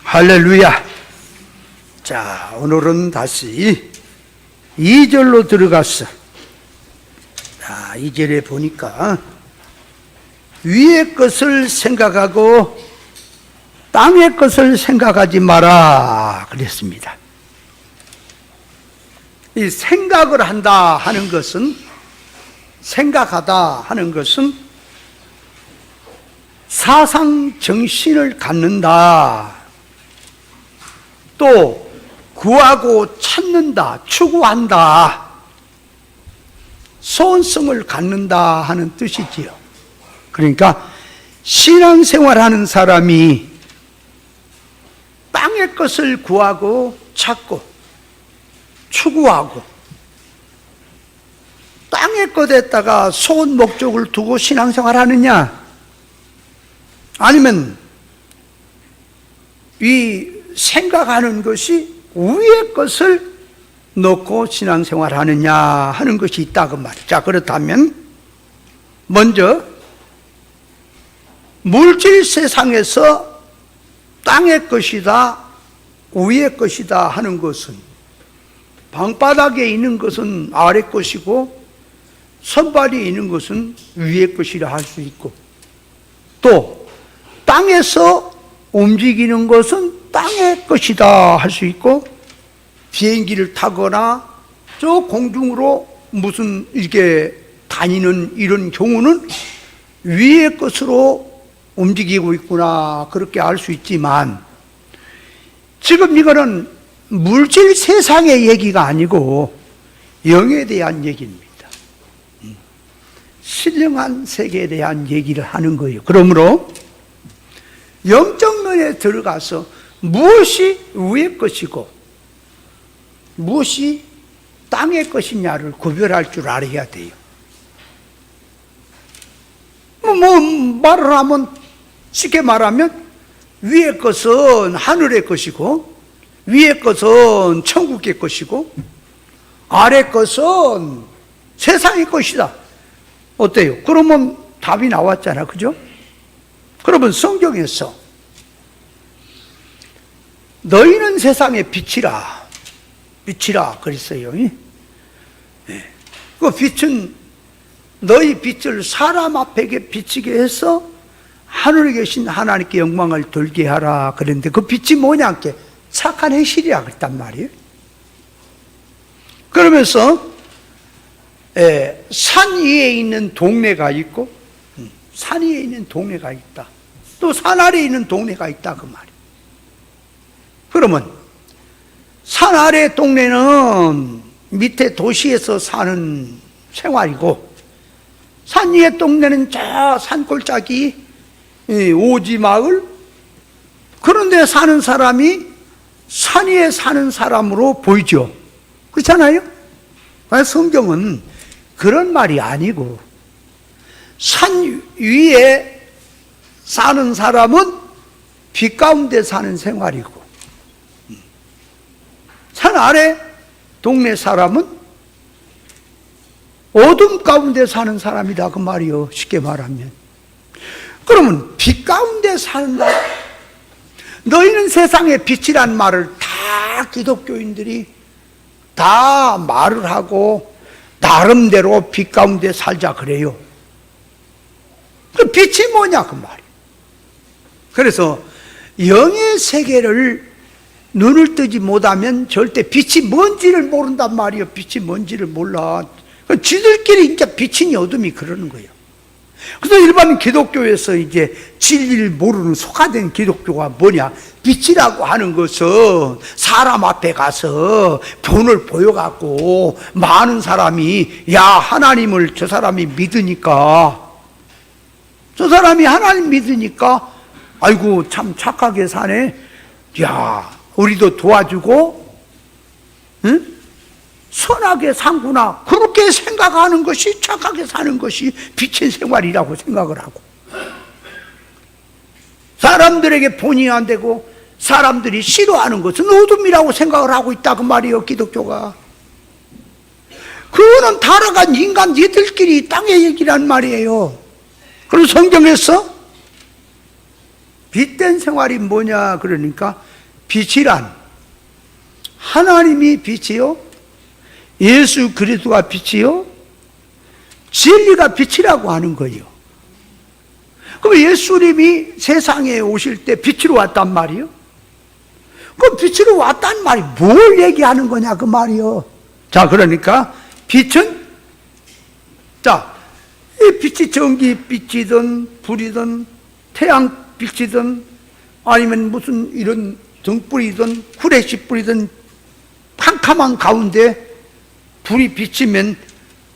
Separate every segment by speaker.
Speaker 1: 할렐루야. 자, 오늘은 다시 2절로 들어갔어. 자, 2절에 보니까 위의 것을 생각하고 땅의 것을 생각하지 마라 그랬습니다. 이 생각을 한다 하는 것은, 생각하다 하는 것은 사상 정신을 갖는다, 또 구하고 찾는다, 추구한다, 소원성을 갖는다 하는 뜻이지요. 그러니까 신앙생활하는 사람이 땅의 것을 구하고 찾고 추구하고 땅의 것에다가 소원 목적을 두고 신앙생활하느냐, 아니면 이 생각하는 것이 위의 것을 놓고 신앙생활하느냐 하는 것이 있다 그 말이에요. 자, 그렇다면 먼저 물질 세상에서 땅의 것이다, 위의 것이다 하는 것은, 방바닥에 있는 것은 아래 것이고 선발에 있는 것은 위의 것이라 할 수 있고, 또 땅에서 움직이는 것은 땅의 것이다 할 수 있고, 비행기를 타거나 저 공중으로 무슨 이렇게 다니는 이런 경우는 위의 것으로 움직이고 있구나 그렇게 알 수 있지만, 지금 이거는 물질 세상의 얘기가 아니고 영에 대한 얘기입니다. 신령한 세계에 대한 얘기를 하는 거예요. 그러므로 영적 면에 들어가서 무엇이 위의 것이고 무엇이 땅의 것이냐를 구별할 줄 알아야 돼요. 말을 하면, 쉽게 말하면 위의 것은 하늘의 것이고 위의 것은 천국의 것이고 아래 것은 세상의 것이다. 어때요? 그러면 답이 나왔잖아, 그죠? 그러면 성경에서 너희는 세상의 빛이라 그랬어요. 그 빛은 너희 빛을 사람 앞에 비치게 해서 하늘에 계신 하나님께 영광을 돌게 하라 그랬는데, 그 빛이 뭐냐? 착한 행실이라 그랬단 말이에요. 그러면서 산 위에 있는 동네가 있고 산 위에 있는 동네가 있다, 또 산 아래에 있는 동네가 있다 그 말이에요. 그러면 산 아래 동네는 밑에 도시에서 사는 생활이고, 산 위의 동네는 저 산골짜기 오지마을 그런 데 사는 사람이 산 위에 사는 사람으로 보이죠. 그렇잖아요? 성경은 그런 말이 아니고, 산 위에 사는 사람은 빛 가운데 사는 생활이고, 산 아래 동네 사람은 어둠 가운데 사는 사람이다 그 말이요, 쉽게 말하면. 그러면 빛 가운데 산다, 너희는 세상의 빛이란 말을 다 기독교인들이 다 말을 하고 나름대로 빛 가운데 살자 그래요. 그 빛이 뭐냐 그 말이에요. 그래서 영의 세계를 눈을 뜨지 못하면 절대 빛이 뭔지를 모른단 말이에요. 빛이 뭔지를 몰라. 지들끼리 이제 빛이니 어둠이 그러는 거예요. 그래서 일반 기독교에서 이제 진리를 모르는 속화된 기독교가 뭐냐? 빛이라고 하는 것은 사람 앞에 가서 본을 보여갖고 많은 사람이 야, 하나님을 저 사람이 믿으니까, 저 사람이 하나님 믿으니까 아이고 참 착하게 사네, 야 우리도 도와주고 응? 선하게 산구나, 그렇게 생각하는 것이 착하게 사는 것이 빛의 생활이라고 생각을 하고, 사람들에게 본의 안 되고 사람들이 싫어하는 것은 어둠이라고 생각을 하고 있다 그 말이에요, 기독교가. 그거는 타락한 인간 얘들끼리 땅의 얘기란 말이에요. 그리고 성경에서 빛된 생활이 뭐냐 그러니까 빛이란 하나님이 빛이요, 예수 그리스도가 빛이요, 진리가 빛이라고 하는 거예요. 그럼 예수님이 세상에 오실 때 빛으로 왔단 말이요. 그럼 빛으로 왔단 말이 뭘 얘기하는 거냐 그 말이요. 자, 그러니까 빛은, 자, 이 빛이 전기빛이든 불이든 태양빛이든 아니면 무슨 이런 등불이든 후레쉬불이든 캄캄한 가운데 불이 비치면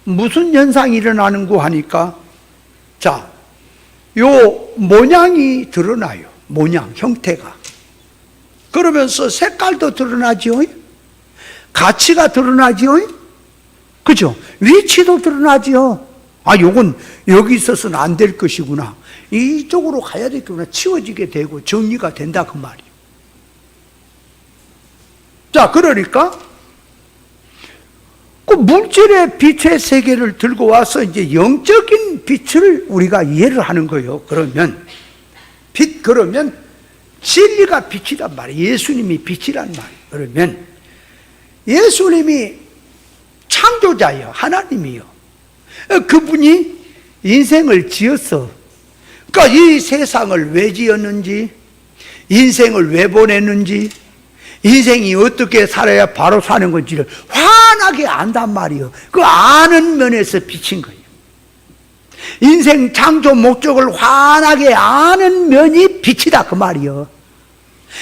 Speaker 1: 무슨 현상이 일어나는고 하니까, 자, 요 모양이 드러나요. 모양, 형태가. 그러면서 색깔도 드러나죠. 가치가 드러나죠. 그죠? 위치도 드러나죠. 아, 요건 여기 있어서는 안 될 것이구나, 이쪽으로 가야 되겠구나, 치워지게 되고 정리가 된다 그 말이에요. 자, 그러니까 그 물질의 빛의 세계를 들고 와서 이제 영적인 빛을 우리가 이해를 하는 거예요. 그러면 빛, 그러면 진리가 빛이란 말이에요. 예수님이 빛이란 말이에요. 그러면 예수님이 창조자예요. 하나님이요. 그분이 인생을 지었어. 그러니까 이 세상을 왜 지었는지, 인생을 왜 보냈는지, 인생이 어떻게 살아야 바로 사는 건지를 환하게 안단 말이에요. 그 아는 면에서 비친 거예요. 인생 창조 목적을 환하게 아는 면이 빛이다 그 말이에요.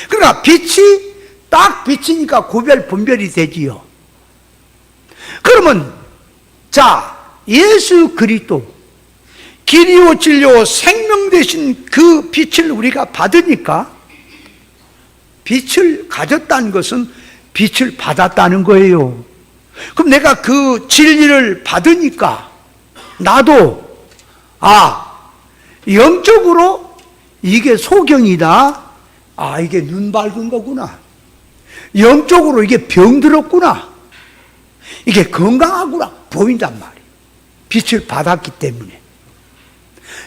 Speaker 1: 그러니까 빛이 딱 비치니까 구별 분별이 되지요. 그러면 자, 예수 그리스도 길이요 진리요 생명 되신 그 빛을 우리가 받으니까, 빛을 가졌다는 것은 빛을 받았다는 거예요. 그럼 내가 그 진리를 받으니까 나도, 아, 영적으로 이게 소경이다, 아, 이게 눈 밝은 거구나, 영적으로 이게 병들었구나, 이게 건강하구나 보인단 말이에요. 빛을 받았기 때문에,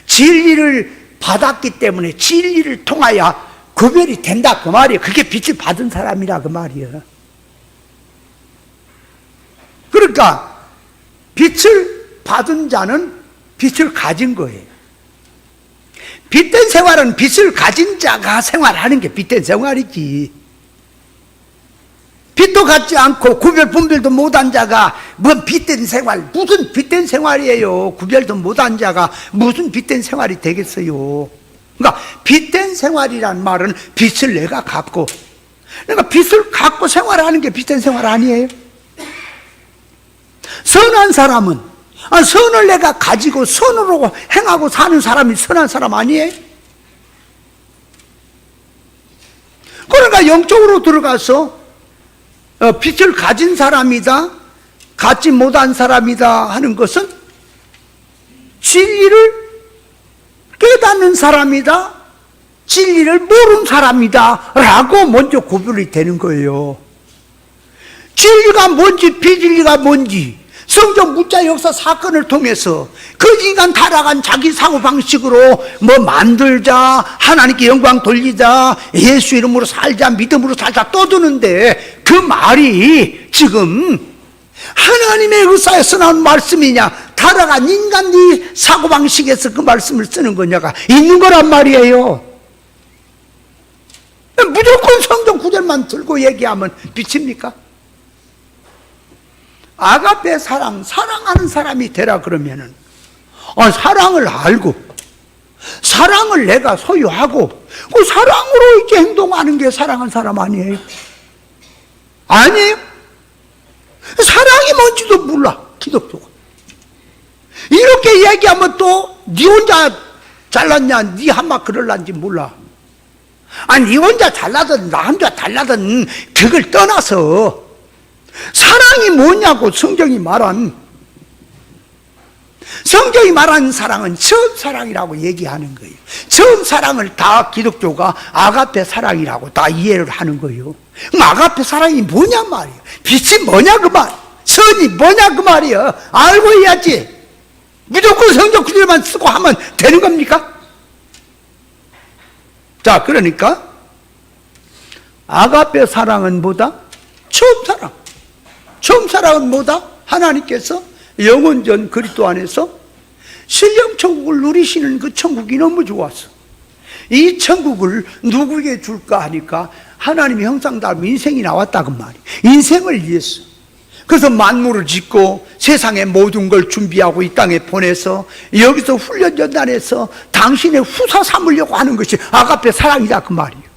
Speaker 1: 진리를 받았기 때문에 진리를 통하여 구별이 된다 그 말이에요. 그게 빛을 받은 사람이라 그 말이에요. 그러니까 빛을 받은 자는 빛을 가진 거예요. 빛된 생활은 빛을 가진 자가 생활하는 게 빛된 생활이지. 빛도 갖지 않고 구별 분별도 못한 자가 뭔 빛된 생활, 무슨 빛된 생활이에요. 구별도 못한 자가 무슨 빛된 생활이 되겠어요. 그러니까 빛된 생활이란 말은 빛을 내가 갖고, 그러니까 빛을 갖고 생활하는 게 빛된 생활 아니에요. 선한 사람은, 아, 선을 내가 가지고 선으로 행하고 사는 사람이 선한 사람 아니에요. 그러니까 영적으로 들어가서 빛을 가진 사람이다, 갖지 못한 사람이다 하는 것은 진리를 깨닫는 사람이다, 진리를 모르는 사람이다 라고 먼저 구별이 되는 거예요. 진리가 뭔지 비진리가 뭔지 성경 문자 역사 사건을 통해서 그 인간 타락한 자기 사고방식으로 뭐 만들자, 하나님께 영광 돌리자, 예수 이름으로 살자, 믿음으로 살자 떠드는데 그 말이 지금 하나님의 의사에서 나온 말씀이냐, 타락한 인간의 사고방식에서 그 말씀을 쓰는 거냐가 있는 거란 말이에요. 무조건 성경 구절만 들고 얘기하면 빛입니까? 아가페 사랑, 사랑하는 사람이 되라 그러면은, 사랑을 알고 사랑을 내가 소유하고 그 사랑으로 이렇게 행동하는 게 사랑한 사람 아니에요? 아니에요? 사랑이 뭔지도 몰라 기독교가. 이렇게 얘기하면 또 네 혼자 잘났냐, 네 한마 그럴란지 몰라. 아니, 네 혼자 잘나든 나 혼자 잘나든 그걸 떠나서 사랑이 뭐냐고 성경이 말한 사랑은 처음 사랑이라고 얘기하는 거예요. 처음 사랑을 다 기독교가 아가페 사랑이라고 다 이해를 하는 거예요. 그럼 아가페 사랑이 뭐냐 말이에요. 빛이 뭐냐 그 말, 선이 뭐냐 그 말이에요. 알고 해야지. 무조건 성경 구절만 쓰고 하면 되는 겁니까? 자, 그러니까 아가페 사랑은 뭐다? 처음 사랑. 처음 사랑은 뭐다? 하나님께서 영원전 그리스도 안에서 신령천국을 누리시는 그 천국이 너무 좋았어. 이 천국을 누구에게 줄까 하니까 하나님의 형상대로 인생이 나왔다고 말이야. 인생을 위해서. 그래서 만물을 짓고 세상의 모든 걸 준비하고 이 땅에 보내서 여기서 훈련전단에서 당신의 후사 삼으려고 하는 것이 아가페 사랑이다 그 말이에요.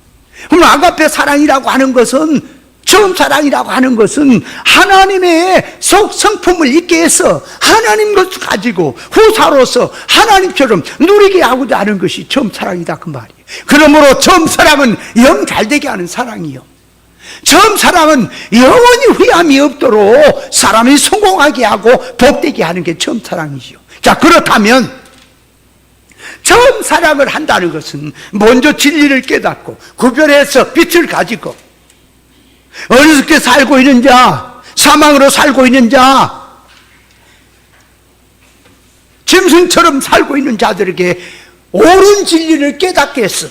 Speaker 1: 그럼 아가페 사랑이라고 하는 것은, 처음 사랑이라고 하는 것은 하나님의 성품을 있게 해서 하나님 것을 가지고 후사로서 하나님처럼 누리게 하고자 하는 것이 처음 사랑이다 그 말이에요. 그러므로 처음 사랑은 영 잘되게 하는 사랑이요, 처음 사랑은 영원히 후회함이 없도록 사람이 성공하게 하고 복되게 하는 게 처음 사랑이죠. 자, 그렇다면 처음 사랑을 한다는 것은 먼저 진리를 깨닫고 구별해서 빛을 가지고 어떻게 살고 있는 자, 사망으로 살고 있는 자, 짐승처럼 살고 있는 자들에게 옳은 진리를 깨닫게 해서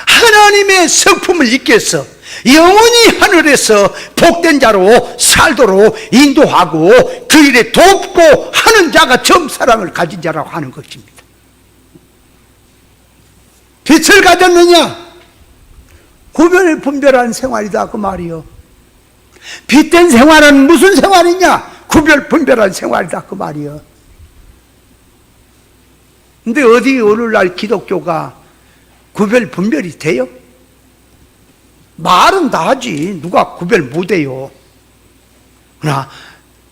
Speaker 1: 하나님의 성품을 잊게 해서 영원히 하늘에서 복된 자로 살도록 인도하고 그 일에 돕고 하는 자가 처음 사랑을 가진 자라고 하는 것입니다. 빛을 가졌느냐? 구별을 분별하는 생활이다 그 말이요. 빛된 생활은 무슨 생활이냐? 구별 분별하는 생활이다 그 말이요. 근데 어디 오늘날 기독교가 구별 분별이 돼요? 말은 다 하지 누가 구별 못해요. 그러나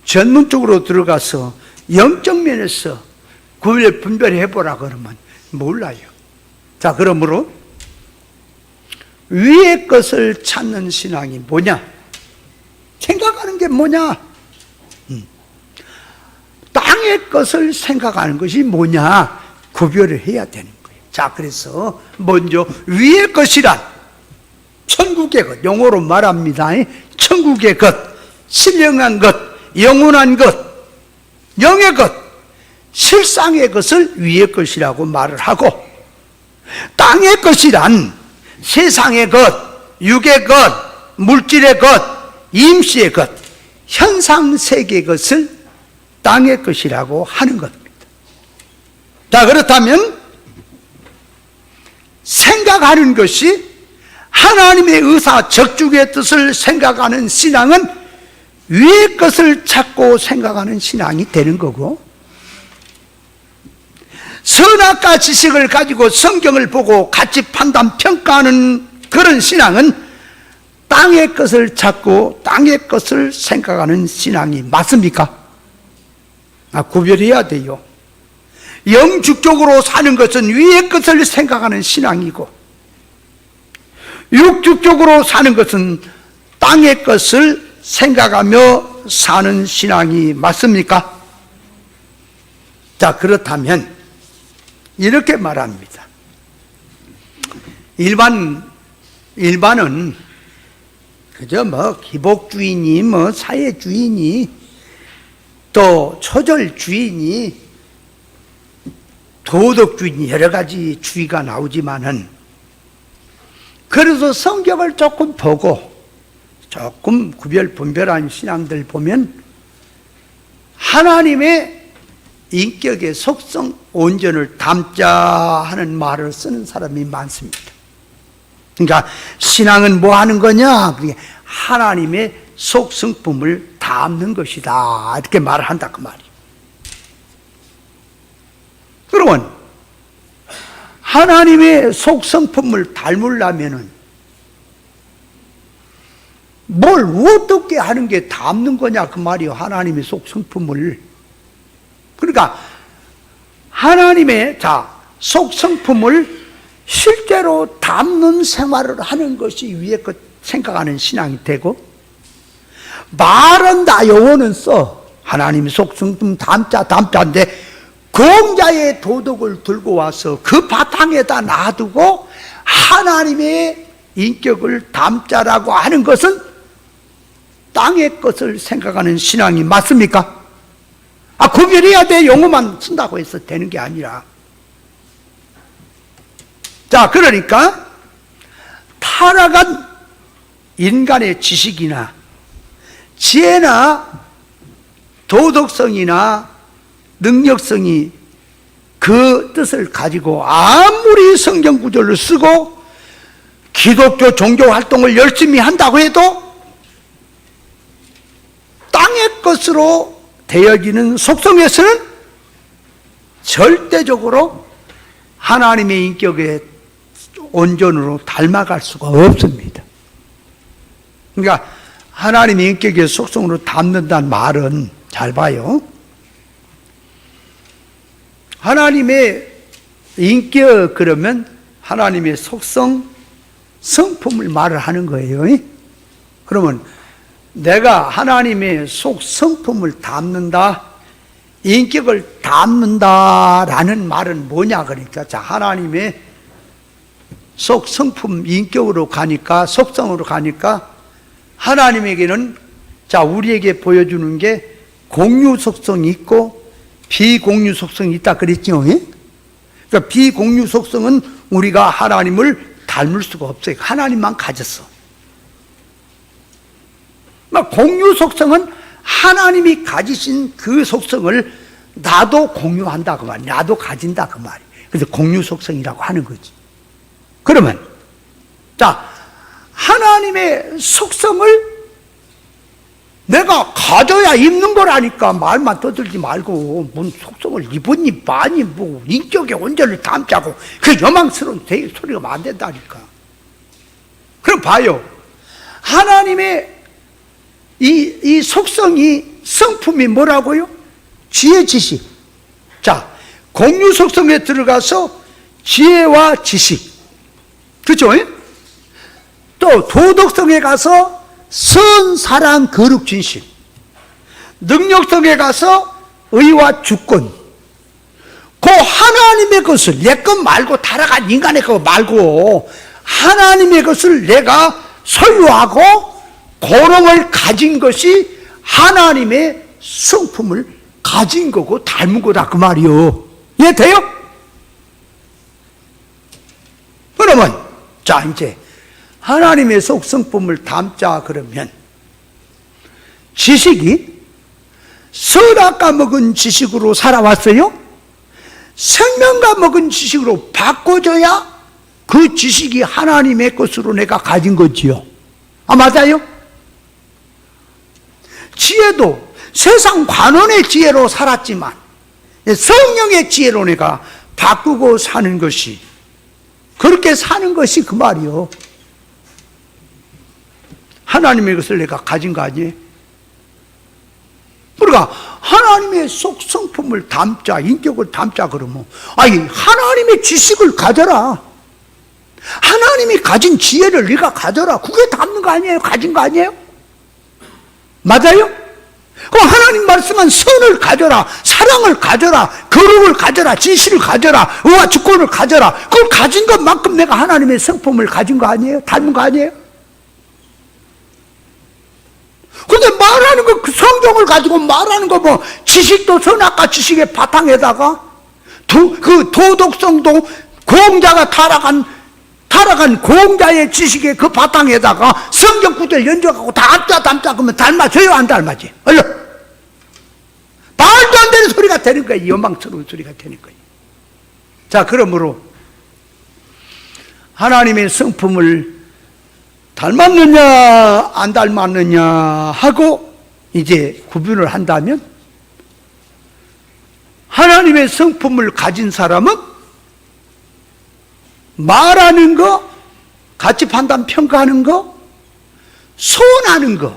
Speaker 1: 전문적으로 들어가서 영적 면에서 구별 분별해보라 그러면 몰라요. 자, 그러므로 위의 것을 찾는 신앙이 뭐냐? 생각하는 게 뭐냐? 땅의 것을 생각하는 것이 뭐냐? 구별을 해야 되는 거예요. 자, 그래서 먼저 위의 것이란 천국의 것, 영어로 말합니다. 천국의 것, 신령한 것, 영원한 것, 영의 것, 실상의 것을 위의 것이라고 말을 하고, 땅의 것이란 세상의 것, 육의 것, 물질의 것, 임시의 것, 현상세계의 것을 땅의 것이라고 하는 겁니다. 자, 그렇다면 생각하는 것이 하나님의 의사 적중의 뜻을 생각하는 신앙은 위의 것을 찾고 생각하는 신앙이 되는 거고, 선악과 지식을 가지고 성경을 보고 같이 판단 평가하는 그런 신앙은 땅의 것을 찾고 땅의 것을 생각하는 신앙이 맞습니까? 구별해야 돼요. 영축적으로 사는 것은 위의 것을 생각하는 신앙이고, 육축적으로 사는 것은 땅의 것을 생각하며 사는 신앙이 맞습니까? 자, 그렇다면 이렇게 말합니다. 일반은 그저 기복주의니 사회주의니 또 초절주의니 도덕주의니 여러 가지 주의가 나오지만은, 그래서 성경을 조금 보고 조금 구별 분별한 신앙들 보면 하나님의 인격의 속성 온전을 담자 하는 말을 쓰는 사람이 많습니다. 그러니까 신앙은 뭐 하는 거냐? 하나님의 속성품을 담는 것이다, 이렇게 말을 한다 그 말이에요. 그러면 하나님의 속성품을 닮으려면은 뭘 어떻게 하는 게 담는 거냐 그 말이에요. 하나님의 속성품을. 그러니까 하나님의 속성품을 실제로 담는 생활을 하는 것이 위에 것 생각하는 신앙이 되고, 말은 다 영어는 써. 하나님의 속성품 담자인데 공자의 도덕을 들고 와서 그 바탕에다 놔두고 하나님의 인격을 담자라고 하는 것은 땅의 것을 생각하는 신앙이 맞습니까? 구별해야 돼. 용어만 쓴다고 해서 되는 게 아니라. 자, 그러니까 타락한 인간의 지식이나 지혜나 도덕성이나 능력성이 그 뜻을 가지고 아무리 성경 구절을 쓰고 기독교 종교 활동을 열심히 한다고 해도 땅의 것으로 되어지는 속성에서는 절대적으로 하나님의 인격에 온전으로 닮아갈 수가 없습니다. 그러니까 하나님의 인격의 속성으로 닮는다는 말은 잘 봐요. 하나님의 인격 그러면 하나님의 속성, 성품을 말을 하는 거예요. 그러면 내가 하나님의 성품을 담는다, 인격을 담는다라는 말은 뭐냐 그러니까 자, 하나님의 성품, 인격으로 가니까, 속성으로 가니까 하나님에게는 자, 우리에게 보여주는 게 공유 속성이 있고 비공유 속성이 있다 그랬죠. 그러니까 비공유 속성은 우리가 하나님을 닮을 수가 없어요. 하나님만 가졌어. 공유 속성은 하나님이 가지신 그 속성을 나도 공유한다 그 말이야. 나도 가진다 그 말이야. 그래서 공유 속성이라고 하는 거지. 그러면 자, 하나님의 속성을 내가 가져야 입는 거라니까. 말만 떠들지 말고 뭔 속성을 입었니 많이 뭐 인격의 온전을 담자고 그 요망스러운 소리가 안 된다니까. 그럼 봐요. 하나님의 이 속성이 성품이 뭐라고요? 지혜, 지식. 자, 공유 속성에 들어가서 지혜와 지식, 그렇죠? 또 도덕성에 가서 선, 사랑, 거룩, 진실. 능력성에 가서 의와 주권. 그 하나님의 것을 내 것 말고 타락한 인간의 것 말고 하나님의 것을 내가 소유하고 고롱을 가진 것이 하나님의 성품을 가진 거고 닮은 거다 그 말이요. 이해돼요? 그러면 자, 이제 하나님의 성품을 담자 그러면 지식이 선악과 먹은 지식으로 살아왔어요? 생명과 먹은 지식으로 바꿔줘야 그 지식이 하나님의 것으로 내가 가진 거지요. 아, 맞아요? 지혜도 세상 관원의 지혜로 살았지만 성령의 지혜로 내가 바꾸고 사는 것이, 그렇게 사는 것이 그 말이요. 하나님의 것을 내가 가진 거 아니에요? 그러니까 하나님의 성품을 담자, 인격을 담자 그러면 아니 하나님의 지식을 가져라. 하나님이 가진 지혜를 네가 가져라. 그게 담는 거 아니에요? 가진 거 아니에요? 맞아요? 그럼 하나님 말씀은 선을 가져라, 사랑을 가져라, 거룩을 가져라, 진실을 가져라, 의와 주권을 가져라. 그걸 가진 것만큼 내가 하나님의 성품을 가진 거 아니에요? 닮은 거 아니에요? 근데 말하는 거, 그 성경을 가지고 말하는 거 뭐, 지식도 선악과 지식의 바탕에다가, 그 도덕성도 공자가 타락한 공자의 지식의 그 바탕에다가 성경 구절 연주하고 담자 그러면 닮아져요? 안 닮아지? 얼른! 말도 안 되는 소리가 되는 거예요. 연망스러운 소리가 되는 거예요. 자, 그러므로 하나님의 성품을 닮았느냐 안 닮았느냐 하고 이제 구분을 한다면 하나님의 성품을 가진 사람은 말하는 거, 가치 판단 평가하는 거, 소원하는 거,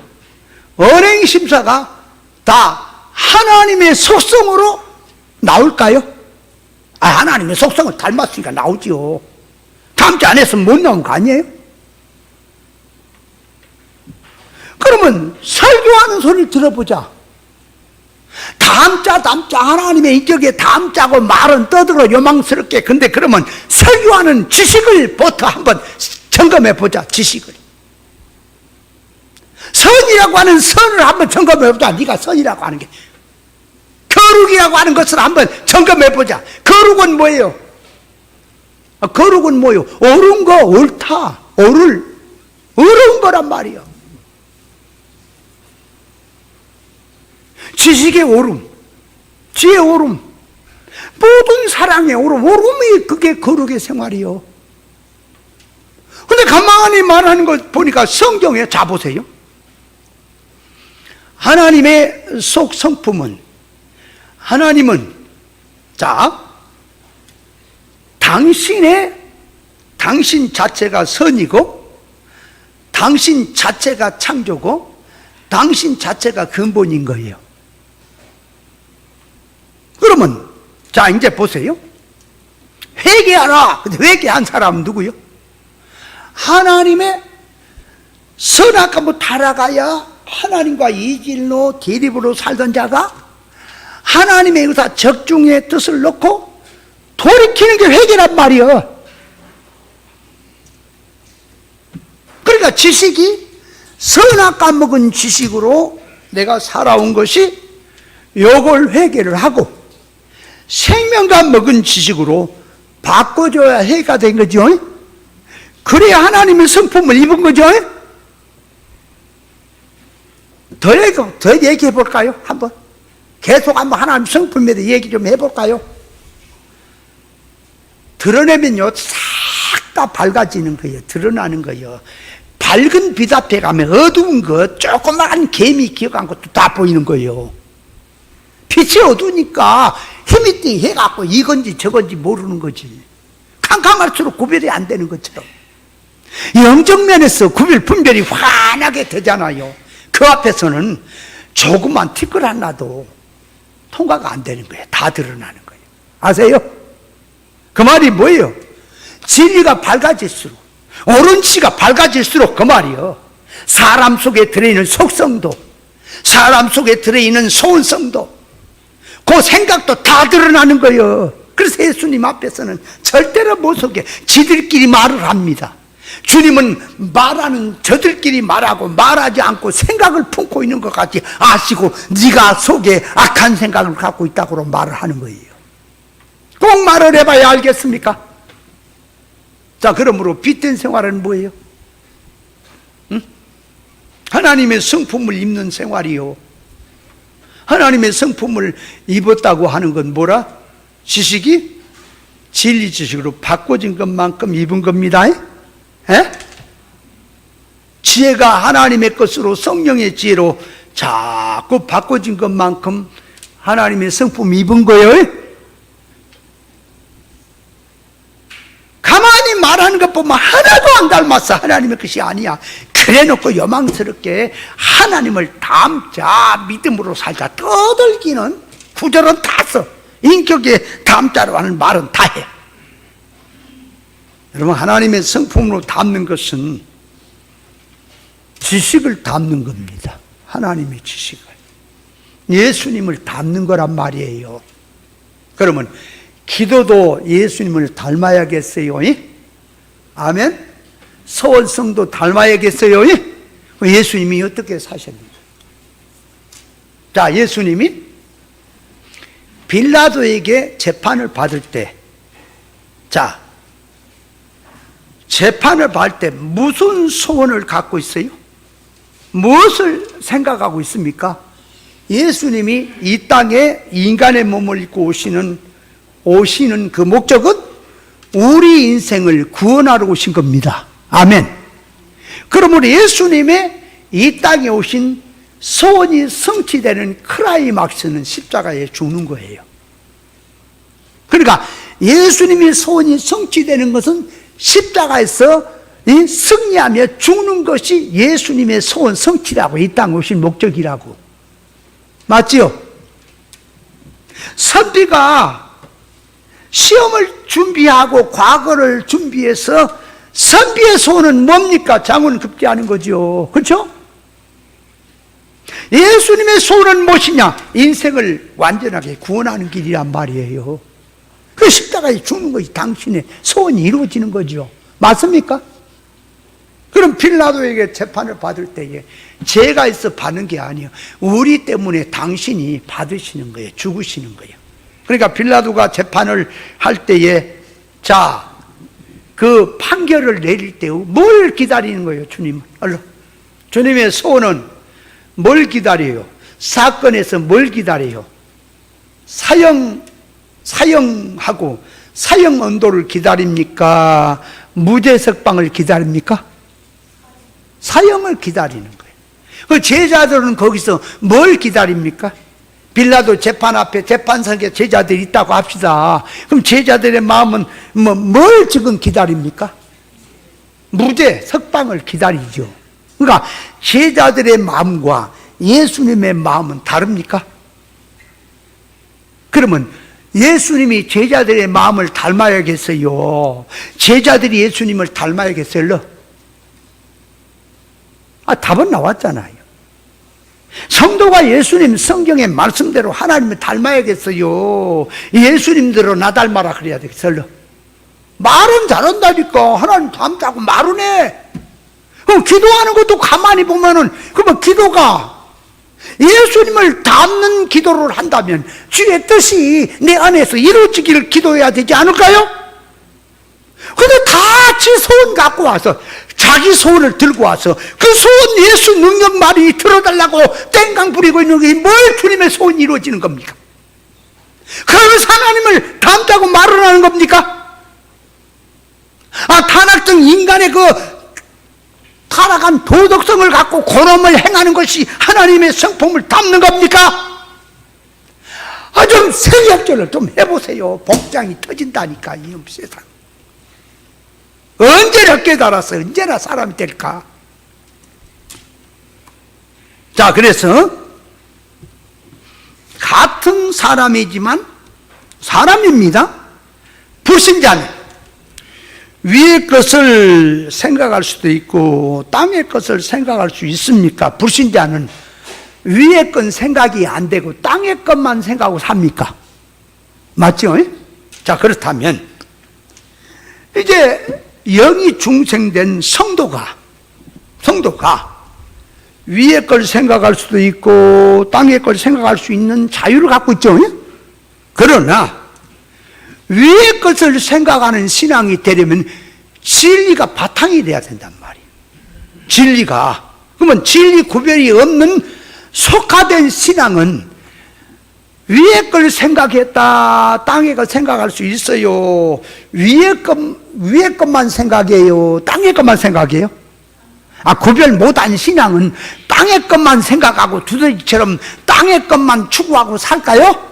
Speaker 1: 언행 심사가 다 하나님의 속성으로 나올까요? 아, 하나님의 속성을 닮았으니까 나오지요. 닮지 않았으면 못 나온 거 아니에요? 그러면 설교하는 소리를 들어보자. 담자 하나님의 인격에 담자고 말은 떠들어 요망스럽게. 근데 그러면 설교하는 지식을부터 한번 점검해 보자. 지식을 선이라고 하는 선을 한번 점검해 보자. 네가 선이라고 하는 게 거룩이라고 하는 것을 한번 점검해 보자. 거룩은 뭐예요? 거룩은 뭐예요? 옳은 거, 옳다, 옳을, 어려운 거란 말이요. 지식의 오름, 지혜의 오름, 모든 사랑의 오름, 오름이 그게 거룩의 생활이요. 근데 가만히 말하는 거 보니까 성경에, 자 보세요. 하나님의 속 성품은, 하나님은, 자, 당신 자체가 선이고, 당신 자체가 창조고, 당신 자체가 근본인 거예요. 그러면, 자, 이제 보세요. 회개하라. 근데 회개한 사람은 누구요? 하나님의 선악과 타락하여 하나님과 이질로 대립으로 살던 자가 하나님의 의사 적중의 뜻을 놓고 돌이키는 게 회개란 말이요. 그러니까 지식이 선악과 먹은 지식으로 내가 살아온 것이 요걸 회개를 하고, 생명과 먹은 지식으로 바꿔줘야 해가 된 거죠. 그래야 하나님의 성품을 입은 거죠. 더 얘기해 볼까요? 한번 계속 한번 하나님 성품에 대해 얘기 좀 해볼까요? 드러내면요 싹 다 밝아지는 거예요. 드러나는 거예요. 밝은 빛 앞에 가면 어두운 것, 조그마한 개미 기어간 것도 다 보이는 거예요. 빛이 어두우니까 힘이 띵 해갖고 이건지 저건지 모르는 거지. 캄캄할수록 구별이 안 되는 것처럼 영적 면에서 구별 분별이 환하게 되잖아요. 그 앞에서는 조그만 티끌 하나도 통과가 안 되는 거예요. 다 드러나는 거예요. 아세요? 그 말이 뭐예요? 진리가 밝아질수록, 옳은 지가 밝아질수록 그 말이요, 사람 속에 들어있는 속성도, 사람 속에 들어있는 소원성도, 그 생각도 다 드러나는 거예요. 그래서 예수님 앞에서는 절대로 못 속에 지들끼리 말을 합니다. 주님은 말하는 저들끼리 말하고 말하지 않고 생각을 품고 있는 것 같이 아시고 네가 속에 악한 생각을 갖고 있다고 말을 하는 거예요. 꼭 말을 해봐야 알겠습니까? 자, 그러므로 빛된 생활은 뭐예요? 응? 하나님의 성품을 입는 생활이요. 하나님의 성품을 입었다고 하는 건 뭐라? 지식이 진리 지식으로 바꿔진 것만큼 입은 겁니다. 에? 지혜가 하나님의 것으로 성령의 지혜로 자꾸 바꿔진 것만큼 하나님의 성품 입은 거예요. 가만히 말하는 것 보면 하나도 안 닮았어. 하나님의 것이 아니야. 그래놓고 요망스럽게 하나님을 닮자, 믿음으로 살자 떠들기는 구절은 다 써. 인격에 닮자로 하는 말은 다 해. 여러분, 하나님의 성품으로 닮는 것은 지식을 닮는 겁니다. 하나님의 지식을, 예수님을 닮는 거란 말이에요. 그러면 기도도 예수님을 닮아야겠어요. 아멘. 서원성도 닮아야겠어요. 예수님이 어떻게 사셨는가? 자, 예수님이 빌라도에게 재판을 받을 때, 자, 재판을 받을 때 무슨 소원을 갖고 있어요? 무엇을 생각하고 있습니까? 예수님이 이 땅에 인간의 몸을 입고 오시는 그 목적은 우리 인생을 구원하러 오신 겁니다. 아멘. 그러므로 예수님의 이 땅에 오신 소원이 성취되는 클라이막스는 십자가에 죽는 거예요. 그러니까 예수님의 소원이 성취되는 것은 십자가에서 승리하며 죽는 것이 예수님의 소원 성취라고, 이 땅에 오신 목적이라고. 맞지요? 선비가 시험을 준비하고 과거를 준비해서 선비의 소원은 뭡니까? 장원 급제하는 거죠. 그렇죠? 예수님의 소원은 무엇이냐? 인생을 완전하게 구원하는 길이란 말이에요. 그 십자가에 죽는 것이 당신의 소원이 이루어지는 거죠. 맞습니까? 그럼 빌라도에게 재판을 받을 때에 죄가 있어 받는 게 아니에요. 우리 때문에 당신이 받으시는 거예요. 죽으시는 거예요. 그러니까 빌라도가 재판을 할 때에, 자, 그 판결을 내릴 때 뭘 기다리는 거예요, 주님은? 얼른. 주님의 소원은 뭘 기다려요? 사건에서 뭘 기다려요? 사형하고 사형 언도를 기다립니까? 무죄 석방을 기다립니까? 사형을 기다리는 거예요. 그 제자들은 거기서 뭘 기다립니까? 빌라도 재판 앞에 재판석에 제자들이 있다고 합시다. 그럼 제자들의 마음은 뭘 지금 기다립니까? 무죄 석방을 기다리죠. 그러니까 제자들의 마음과 예수님의 마음은 다릅니까? 그러면 예수님이 제자들의 마음을 닮아야겠어요? 제자들이 예수님을 닮아야겠어요? 답은 나왔잖아요. 성도가 예수님 성경의 말씀대로 하나님을 닮아야겠어요? 예수님대로 나 닮아라 그래야 되겠어요? 말은 잘한다니까. 하나님 닮자고 말은 해. 그럼 기도하는 것도 가만히 보면은, 그러면 기도가 예수님을 닮는 기도를 한다면 주의 뜻이 내 안에서 이루어지기를 기도해야 되지 않을까요? 근데 다 지 소원 갖고 와서, 자기 소원을 들고 와서 그 소원 예수 능력 말이 들어달라고 땡강 부리고 있는 게 뭘 주님의 소원이 이루어지는 겁니까? 그러면서 하나님을 닮자고 말을 하는 겁니까? 타락된 인간의 그 타락한 도덕성을 갖고 고놈을 행하는 것이 하나님의 성품을 담는 겁니까? 좀 생각전을 좀 해보세요. 복장이 터진다니까, 이놈 세상. 언제나 깨달아서 언제나 사람이 될까? 자, 그래서 같은 사람이지만 사람입니다. 불신자는 위의 것을 생각할 수도 있고 땅의 것을 생각할 수 있습니까? 불신자는 위의 건 생각이 안 되고 땅의 것만 생각하고 삽니까? 맞죠? 자, 그렇다면 이제 영이 중생된 성도가 위의 걸 생각할 수도 있고 땅의 걸 생각할 수 있는 자유를 갖고 있죠. 그러나 위의 것을 생각하는 신앙이 되려면 진리가 바탕이 돼야 된단 말이에요. 진리가. 그러면 진리 구별이 없는 속화된 신앙은 위의 걸 생각했다, 땅의 걸 생각할 수 있어요. 위의 것만 생각해요, 땅의 것만 생각해요? 구별 못한 신앙은 땅의 것만 생각하고 두더지처럼 땅의 것만 추구하고 살까요?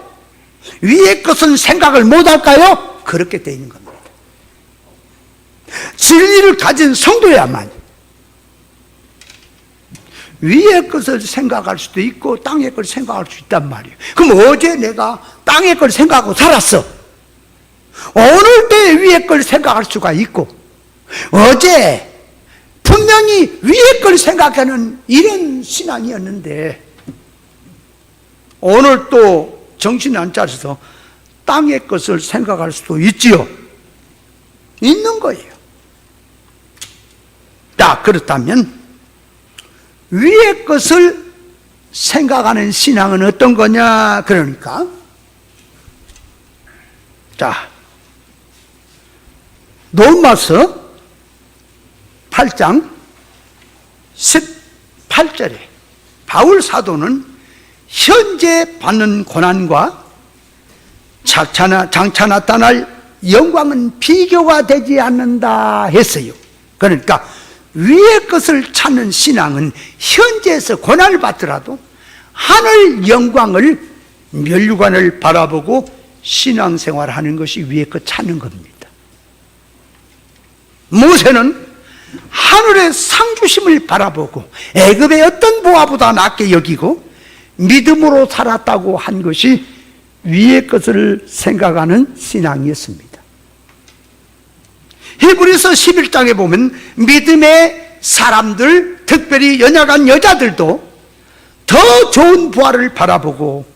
Speaker 1: 위의 것은 생각을 못할까요? 그렇게 되어 있는 겁니다. 진리를 가진 성도야만 위의 것을 생각할 수도 있고 땅의 걸 생각할 수 있단 말이에요. 그럼 어제 내가 땅의 걸 생각하고 살았어. 오늘 때 위의 걸 생각할 수가 있고, 어제 분명히 위의 걸 생각하는 이런 신앙이었는데 오늘 또 정신이 안 차려서 땅의 것을 생각할 수도 있지요. 있는 거예요. 자, 그렇다면 위의 것을 생각하는 신앙은 어떤 거냐? 그러니까 자, 로마서 8장 18절에 바울 사도는 현재 받는 고난과 장차 나타날 영광은 비교가 되지 않는다 했어요. 그러니까 위의 것을 찾는 신앙은 현재에서 고난을 받더라도 하늘 영광을, 면류관을 바라보고 신앙생활하는 것이 위의 것 찾는 겁니다. 모세는 하늘의 상주심을 바라보고 애굽의 어떤 보화보다 낫게 여기고 믿음으로 살았다고 한 것이 위의 것을 생각하는 신앙이었습니다. 히브리서 11장에 보면 믿음의 사람들, 특별히 연약한 여자들도 더 좋은 부활을 바라보고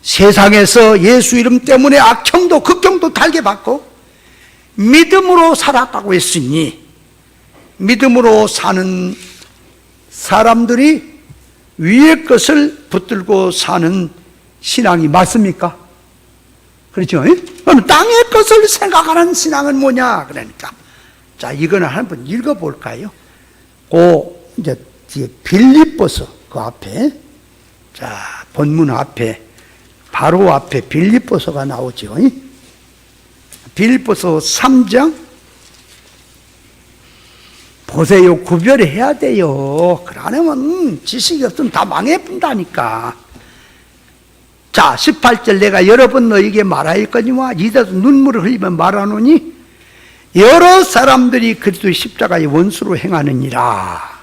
Speaker 1: 세상에서 예수 이름 때문에 악형도 극형도 달게 받고 믿음으로 살았다고 했으니, 믿음으로 사는 사람들이 위의 것을 붙들고 사는 신앙이 맞습니까? 그렇죠? 그럼 땅의 것을 생각하는 신앙은 뭐냐? 그러니까 자, 이거는 한번 읽어볼까요? 이제 뒤에 빌립보서 그 앞에, 자, 본문 앞에, 바로 앞에 빌립보서가 나오죠. 빌립보서 3장. 보세요. 구별해야 돼요. 그러면 지식이 없으면 다 망해본다니까. 자, 18절 내가 여러 번 너에게 말하였거니와 이제도 눈물을 흘리며 말하노니 여러 사람들이 그리스도의 십자가의 원수로 행하느니라.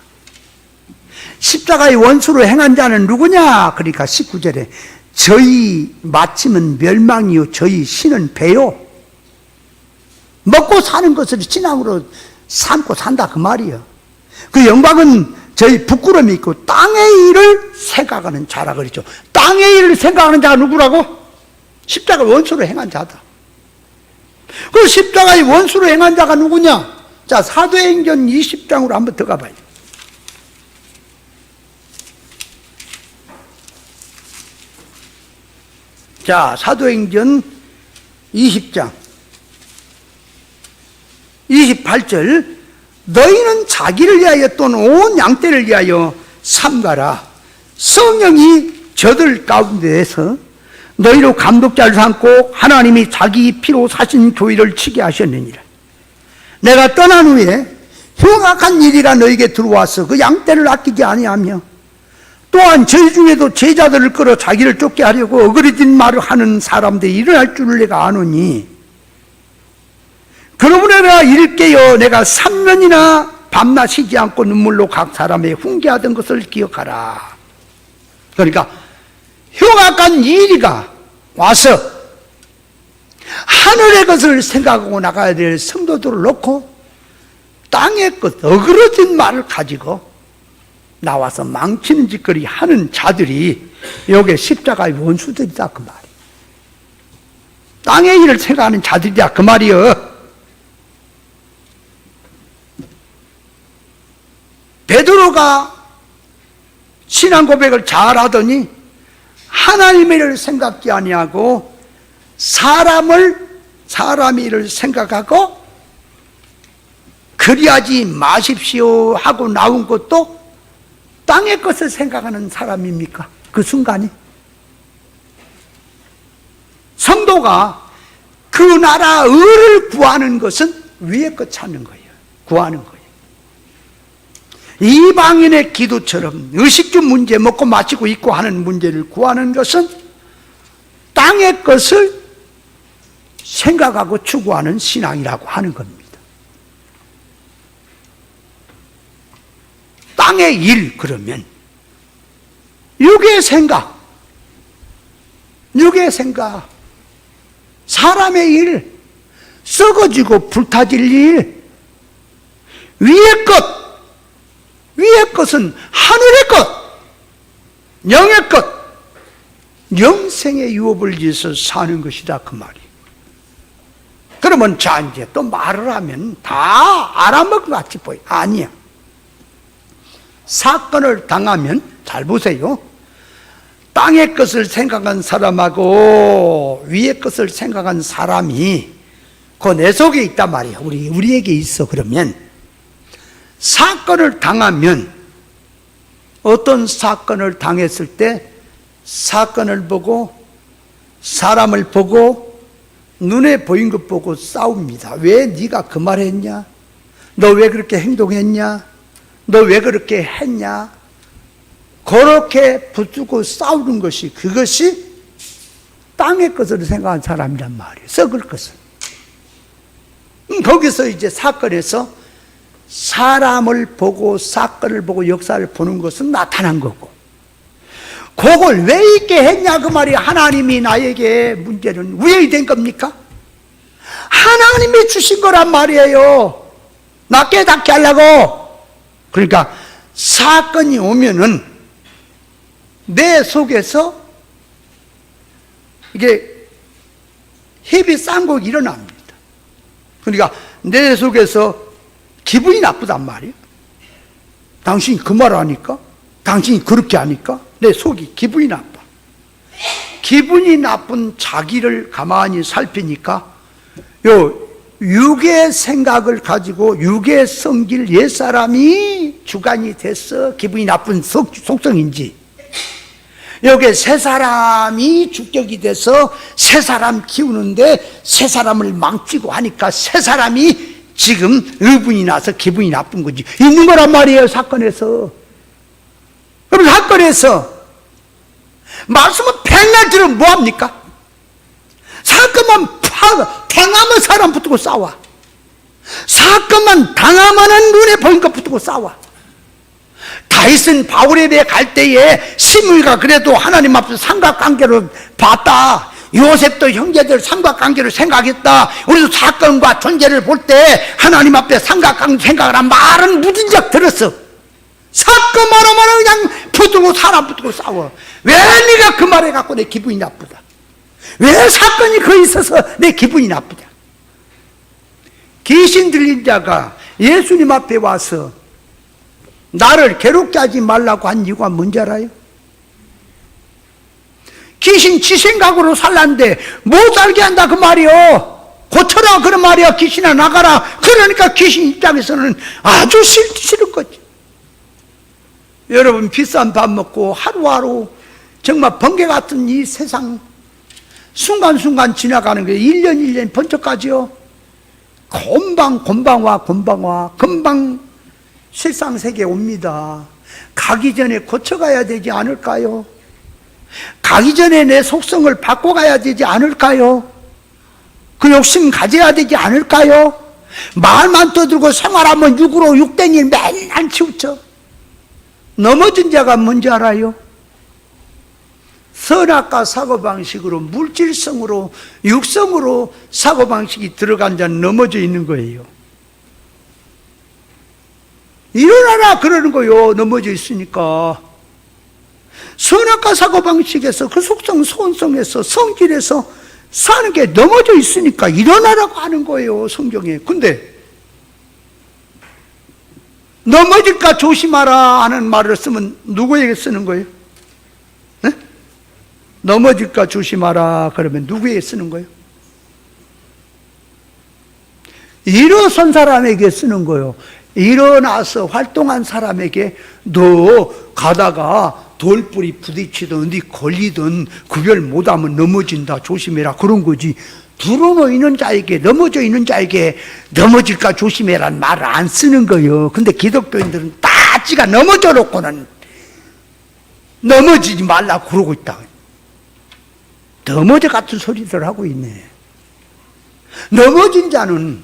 Speaker 1: 십자가의 원수로 행한 자는 누구냐? 그러니까 19절에 저희 마침은 멸망이요 저희 신은 배요. 먹고 사는 것을 신앙으로 삼고 산다 그 말이에요. 그 영광은 저희 부끄러움이 있고 땅의 일을 생각하는 자라 그랬죠. 땅의 일을 생각하는 자가 누구라고? 십자가 원수로 행한 자다. 그 십자가의 원수로 행한 자가 누구냐? 자, 사도행전 20장으로 한번 들어가 봐요. 자, 사도행전 20장 28절 너희는 자기를 위하여 또는 온 양떼를 위하여 삼가라. 성령이 저들 가운데에서 너희로 감독자를 삼고 하나님이 자기 피로 사신 교회를 치게 하셨느니라. 내가 떠난 후에 흉악한 일이라 너희에게 들어와서 그 양떼를 아끼지 아니하며 또한 저희 중에도 제자들을 끌어 자기를 쫓게 하려고 어그러진 말을 하는 사람들이 일어날 줄을 내가 아노니 그러므로 내가 이를 깨어 내가 3년이나 밤낮 쉬지 않고 눈물로 각 사람의 훈계하던 것을 기억하라. 그러니까 흉악한 일이가 와서 하늘의 것을 생각하고 나가야 될 성도들을 놓고 땅의 것, 어그러진 말을 가지고 나와서 망치는 짓거리 하는 자들이 여기에 십자가의 원수들이다 그 말이에요. 땅의 일을 생각하는 자들이다 그 말이에요. 베드로가 신앙 고백을 잘하더니 하나님의 일을 생각지 아니하고 사람의 일을 생각하고 그리하지 마십시오 하고 나온 것도 땅의 것을 생각하는 사람입니까? 그 순간이 성도가 그 나라 의를 구하는 것은 위의 것 찾는 거예요. 구하는 거예요. 이방인의 기도처럼 의식주 문제, 먹고 마시고 있고 하는 문제를 구하는 것은 땅의 것을 생각하고 추구하는 신앙이라고 하는 겁니다. 땅의 일 그러면 육의 생각, 사람의 일, 썩어지고 불타질 일, 위의 것은 하늘의 것, 영의 것, 영생의 유업을 위해서 사는 것이다 그 말이. 그러면 자 이제 또 말을 하면 다 알아먹은 것 같이 보여. 아니야. 사건을 당하면 잘 보세요. 땅의 것을 생각한 사람하고 위의 것을 생각한 사람이 그 내 속에 있단 말이야. 우리에게 있어. 그러면 사건을 당하면 어떤 사건을 당했을 때 사건을 보고 사람을 보고 눈에 보인 것 보고 싸웁니다. 왜 네가 그 말 했냐? 너 왜 그렇게 행동했냐? 너 왜 그렇게 했냐? 그렇게 붙들고 싸우는 것이 그것이 땅의 것을 생각한 사람이란 말이에요. 썩을 것을. 거기서 이제 사건에서 사람을 보고 사건을 보고 역사를 보는 것은 나타난 거고 그걸 왜 있게 했냐 그 말이 하나님이 나에게 문제는 왜 된 겁니까? 하나님이 주신 거란 말이에요. 나 깨닫게 하려고. 그러니까 사건이 오면은 내 속에서 이게 heb이 쌍곡이 일어납니다. 그러니까 내 속에서 기분이 나쁘단 말이에요. 당신이 그 말을 하니까, 당신이 그렇게 하니까 내 속이 기분이 나빠. 기분이 나쁜 자기를 가만히 살피니까 육의 생각을 가지고 육의 성질 옛사람이 주관이 돼서 기분이 나쁜 속성인지, 여기에 새 사람이 주격이 돼서 새 사람 키우는데 새 사람을 망치고 하니까 새 사람이 지금 의분이 나서 기분이 나쁜 거지. 있는 거란 말이에요, 사건에서. 그럼 사건에서 말씀은 백날 들으면 뭐합니까? 사건만 당하면 사람 붙고 싸워. 사건만 당하면은 눈에 보인 것 붙고 싸워. 다윗은 바울에 대해 갈 때에 시므이가 그래도 하나님 앞에서 삼각관계로 봤다. 요셉도 형제들 삼각관계로 생각했다. 우리도 사건과 존재를 볼 때 하나님 앞에 삼각관계 생각을 한 말은 무진적 들었어. 사건만 하면 그냥 붙들고 사람 붙들고 싸워. 왜 네가 그 말에 갖고 내 기분이 나쁘다? 왜 사건이 거기 있어서 내 기분이 나쁘다? 귀신 들린 자가 예수님 앞에 와서 나를 괴롭게 하지 말라고 한 이유가 뭔지 알아요? 귀신 지 생각으로 살라는데 못 살게 한다 그 말이요. 고쳐라 그런 말이야. 귀신아 나가라. 그러니까 귀신 입장에서는 아주 싫은 거지. 여러분, 비싼 밥 먹고 하루하루 정말 번개 같은 이 세상 순간순간 지나가는 게 1년 1년 번쩍 가지요. 금방 와 금방 실상세계에 옵니다. 가기 전에 고쳐가야 되지 않을까요? 가기 전에 내 속성을 바꿔가야 되지 않을까요? 그 욕심 가져야 되지 않을까요? 말만 떠들고 생활하면 육으로 육댕이를 맨날 치우쳐. 넘어진 자가 뭔지 알아요? 선악과 사고방식으로 물질성으로 육성으로 사고방식이 들어간 자는 넘어져 있는 거예요. 일어나라 그러는 거요. 넘어져 있으니까. 선악과 사고방식에서 그 속성 소원성에서 성질에서 사는 게 넘어져 있으니까 일어나라고 하는 거예요, 성경에. 근데 넘어질까 조심하라 하는 말을 쓰면 누구에게 쓰는 거예요? 네? 넘어질까 조심하라 그러면 누구에게 쓰는 거예요? 일어선 사람에게 쓰는 거예요. 일어나서 활동한 사람에게 너 가다가 돌불이 부딪히든 어디 걸리든 구별 못하면 넘어진다 조심해라 그런 거지. 들어놓여 있는 자에게, 넘어져 있는 자에게 넘어질까 조심해라는 말을 안 쓰는 거예요. 근데 기독교인들은 다 지가 넘어져 놓고는 넘어지지 말라고 그러고 있다. 넘어져 같은 소리들 하고 있네. 넘어진 자는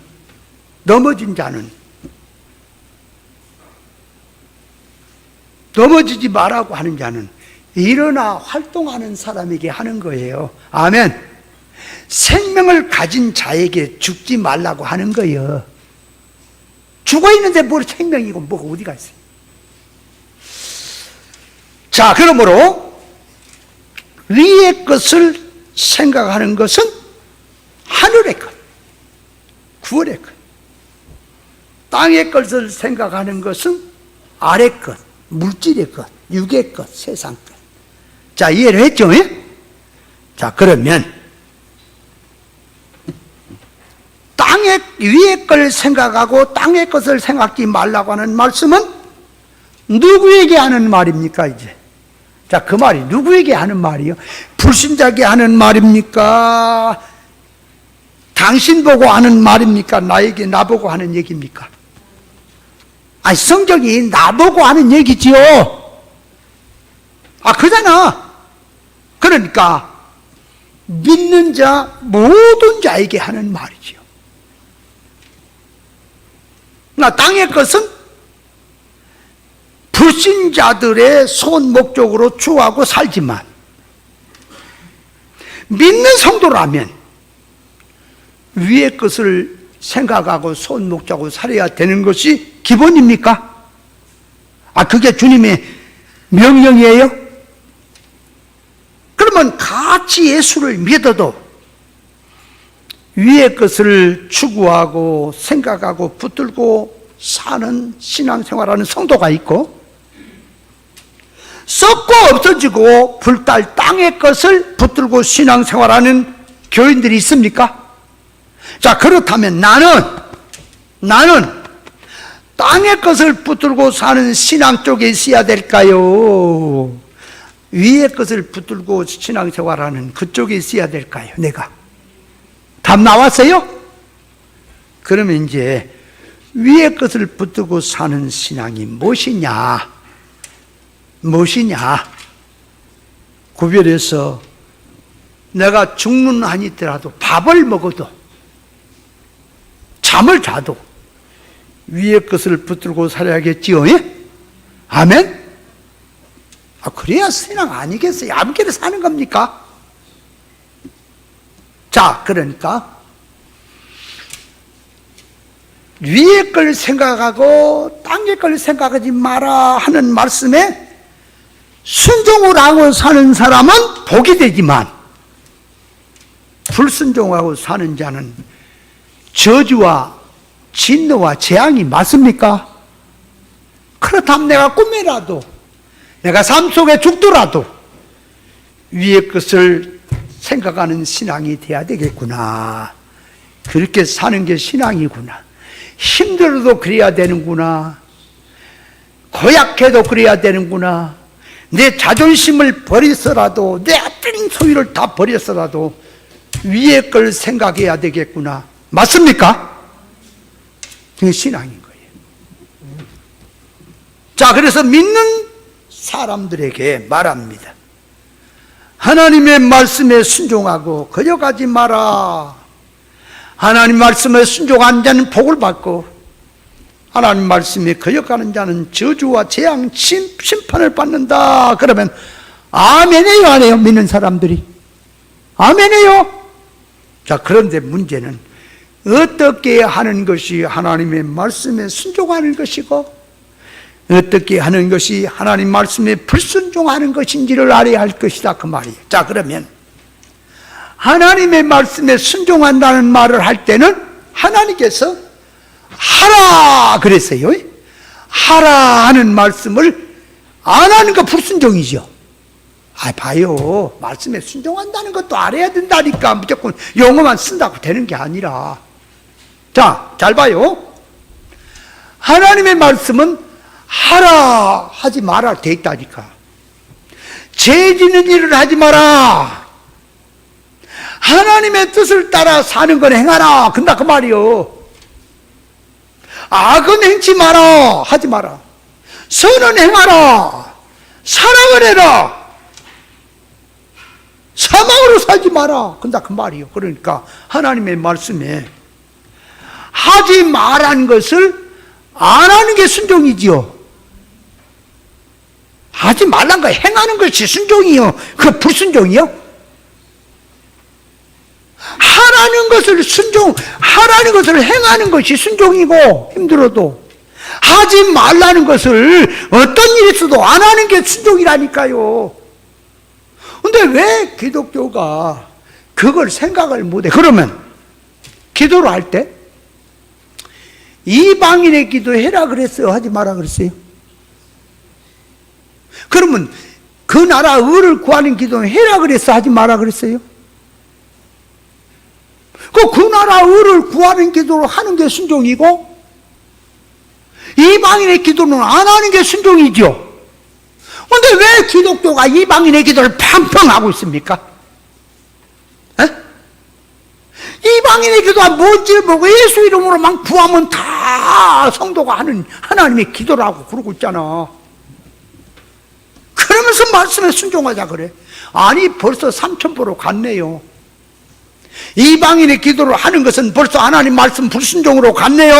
Speaker 1: 넘어지지 말라고 하는 자는 일어나 활동하는 사람에게 하는 거예요. 아멘. 생명을 가진 자에게 죽지 말라고 하는 거예요. 죽어있는데 뭘 생명이고 뭐가 어디가 있어요. 자, 그러므로 위의 것을 생각하는 것은 하늘의 것, 구원의 것. 땅의 것을 생각하는 것은 아래 것, 물질의 것, 육의 것, 세상 것. 자, 이해를 했죠? 예? 자, 그러면 땅의 위의 걸 생각하고 땅의 것을 생각하지 말라고 하는 말씀은 누구에게 하는 말입니까, 이제? 자, 그 말이 누구에게 하는 말이요? 불신자에게 하는 말입니까? 당신 보고 하는 말입니까? 나에게, 나보고 하는 얘기입니까? 아니, 성경이 나보고 하는 얘기지요. 아, 그잖아. 그러니까 믿는 자 모든 자에게 하는 말이지요. 나 땅의 것은 불신자들의 소원 목적으로 추구하고 살지만 믿는 성도라면 위의 것을 생각하고 소원 목적으로 살아야 되는 것이 기본입니까? 아, 그게 주님의 명령이에요? 그러면 같이 예수를 믿어도 위의 것을 추구하고 생각하고 붙들고 사는 신앙생활하는 성도가 있고, 썩고 없어지고 불탈 땅의 것을 붙들고 신앙생활하는 교인들이 있습니까? 자, 그렇다면 나는 땅의 것을 붙들고 사는 신앙 쪽에 있어야 될까요? 위의 것을 붙들고 신앙생활하는 그쪽에 있어야 될까요? 내가 답 나왔어요? 그러면 이제 위의 것을 붙들고 사는 신앙이 무엇이냐 구별해서 내가 죽는 한이더라도 밥을 먹어도 잠을 자도 위의 것을 붙들고 살아야겠지요. 예? 아멘? 그래야 신앙 아니겠어요? 아무개나 사는 겁니까? 자, 그러니까 위의 걸 생각하고 땅의 걸 생각하지 마라 하는 말씀에 순종을 하고 사는 사람은 복이 되지만 불순종하고 사는 자는 저주와 진노와 재앙이 맞습니까? 그렇다면 내가 꿈이라도 내가 삶 속에 죽더라도 위의 것을 생각하는 신앙이 돼야 되겠구나. 그렇게 사는 게 신앙이구나. 힘들어도 그래야 되는구나. 고약해도 그래야 되는구나. 내 자존심을 버리서라도 내 앞에 소유를 다 버려서라도 위의 걸 생각해야 되겠구나. 맞습니까? 그게 신앙인 거예요. 자, 그래서 믿는 사람들에게 말합니다. 하나님의 말씀에 순종하고 거역하지 마라. 하나님 말씀에 순종한 자는 복을 받고 하나님 말씀에 거역하는 자는 저주와 재앙, 심판을 받는다. 그러면 아멘해요, 안 해요? 믿는 사람들이 아멘해요. 자, 그런데 문제는 어떻게 하는 것이 하나님의 말씀에 순종하는 것이고 어떻게 하는 것이 하나님 말씀에 불순종하는 것인지를 알아야 할 것이다, 그 말이에요. 자, 그러면 하나님의 말씀에 순종한다는 말을 할 때는 하나님께서 하라 그랬어요. 하라 하는 말씀을 안 하는 거 불순종이죠. 봐요, 말씀에 순종한다는 것도 알아야 된다니까. 무조건 용어만 쓴다고 되는 게 아니라, 자, 잘 봐요. 하나님의 말씀은 하라 하지 마라 돼 있다니까. 죄 짓는 일을 하지 마라. 하나님의 뜻을 따라 사는 건 행하라 근다, 그 말이요. 악은 행치 마라 하지 마라. 선은 행하라. 사랑을 해라. 사망으로 살지 마라 근다, 그 말이요. 그러니까 하나님의 말씀에 하지 말라는 것을 안 하는 게 순종이지요. 하지 말란 거 행하는 것이 순종이요. 그 불순종이요? 하라는 것을 하라는 것을 행하는 것이 순종이고, 힘들어도 하지 말라는 것을 어떤 일이 있어도 안 하는 게 순종이라니까요. 근데 왜 기독교가 그걸 생각을 못해? 그러면 기도를 할 때 이방인의 기도해라 그랬어요? 하지 마라 그랬어요? 그러면 그 나라 의를 구하는 기도는 해라 그랬어? 하지 마라 그랬어요? 그 나라 의를 구하는 기도를 하는 게 순종이고 이방인의 기도는 안 하는 게 순종이죠. 그런데 왜 기독교가 이방인의 기도를 팡팡 하고 있습니까? 이방인의 기도가 뭔지를 모르고 예수 이름으로만 구하면 다 성도가 하는 하나님의 기도라고 그러고 있잖아. 그러면서 말씀에 순종하자 그래. 아니, 벌써 3,000%로 갔네요. 이방인의 기도를 하는 것은 벌써 하나님 말씀 불순종으로 갔네요.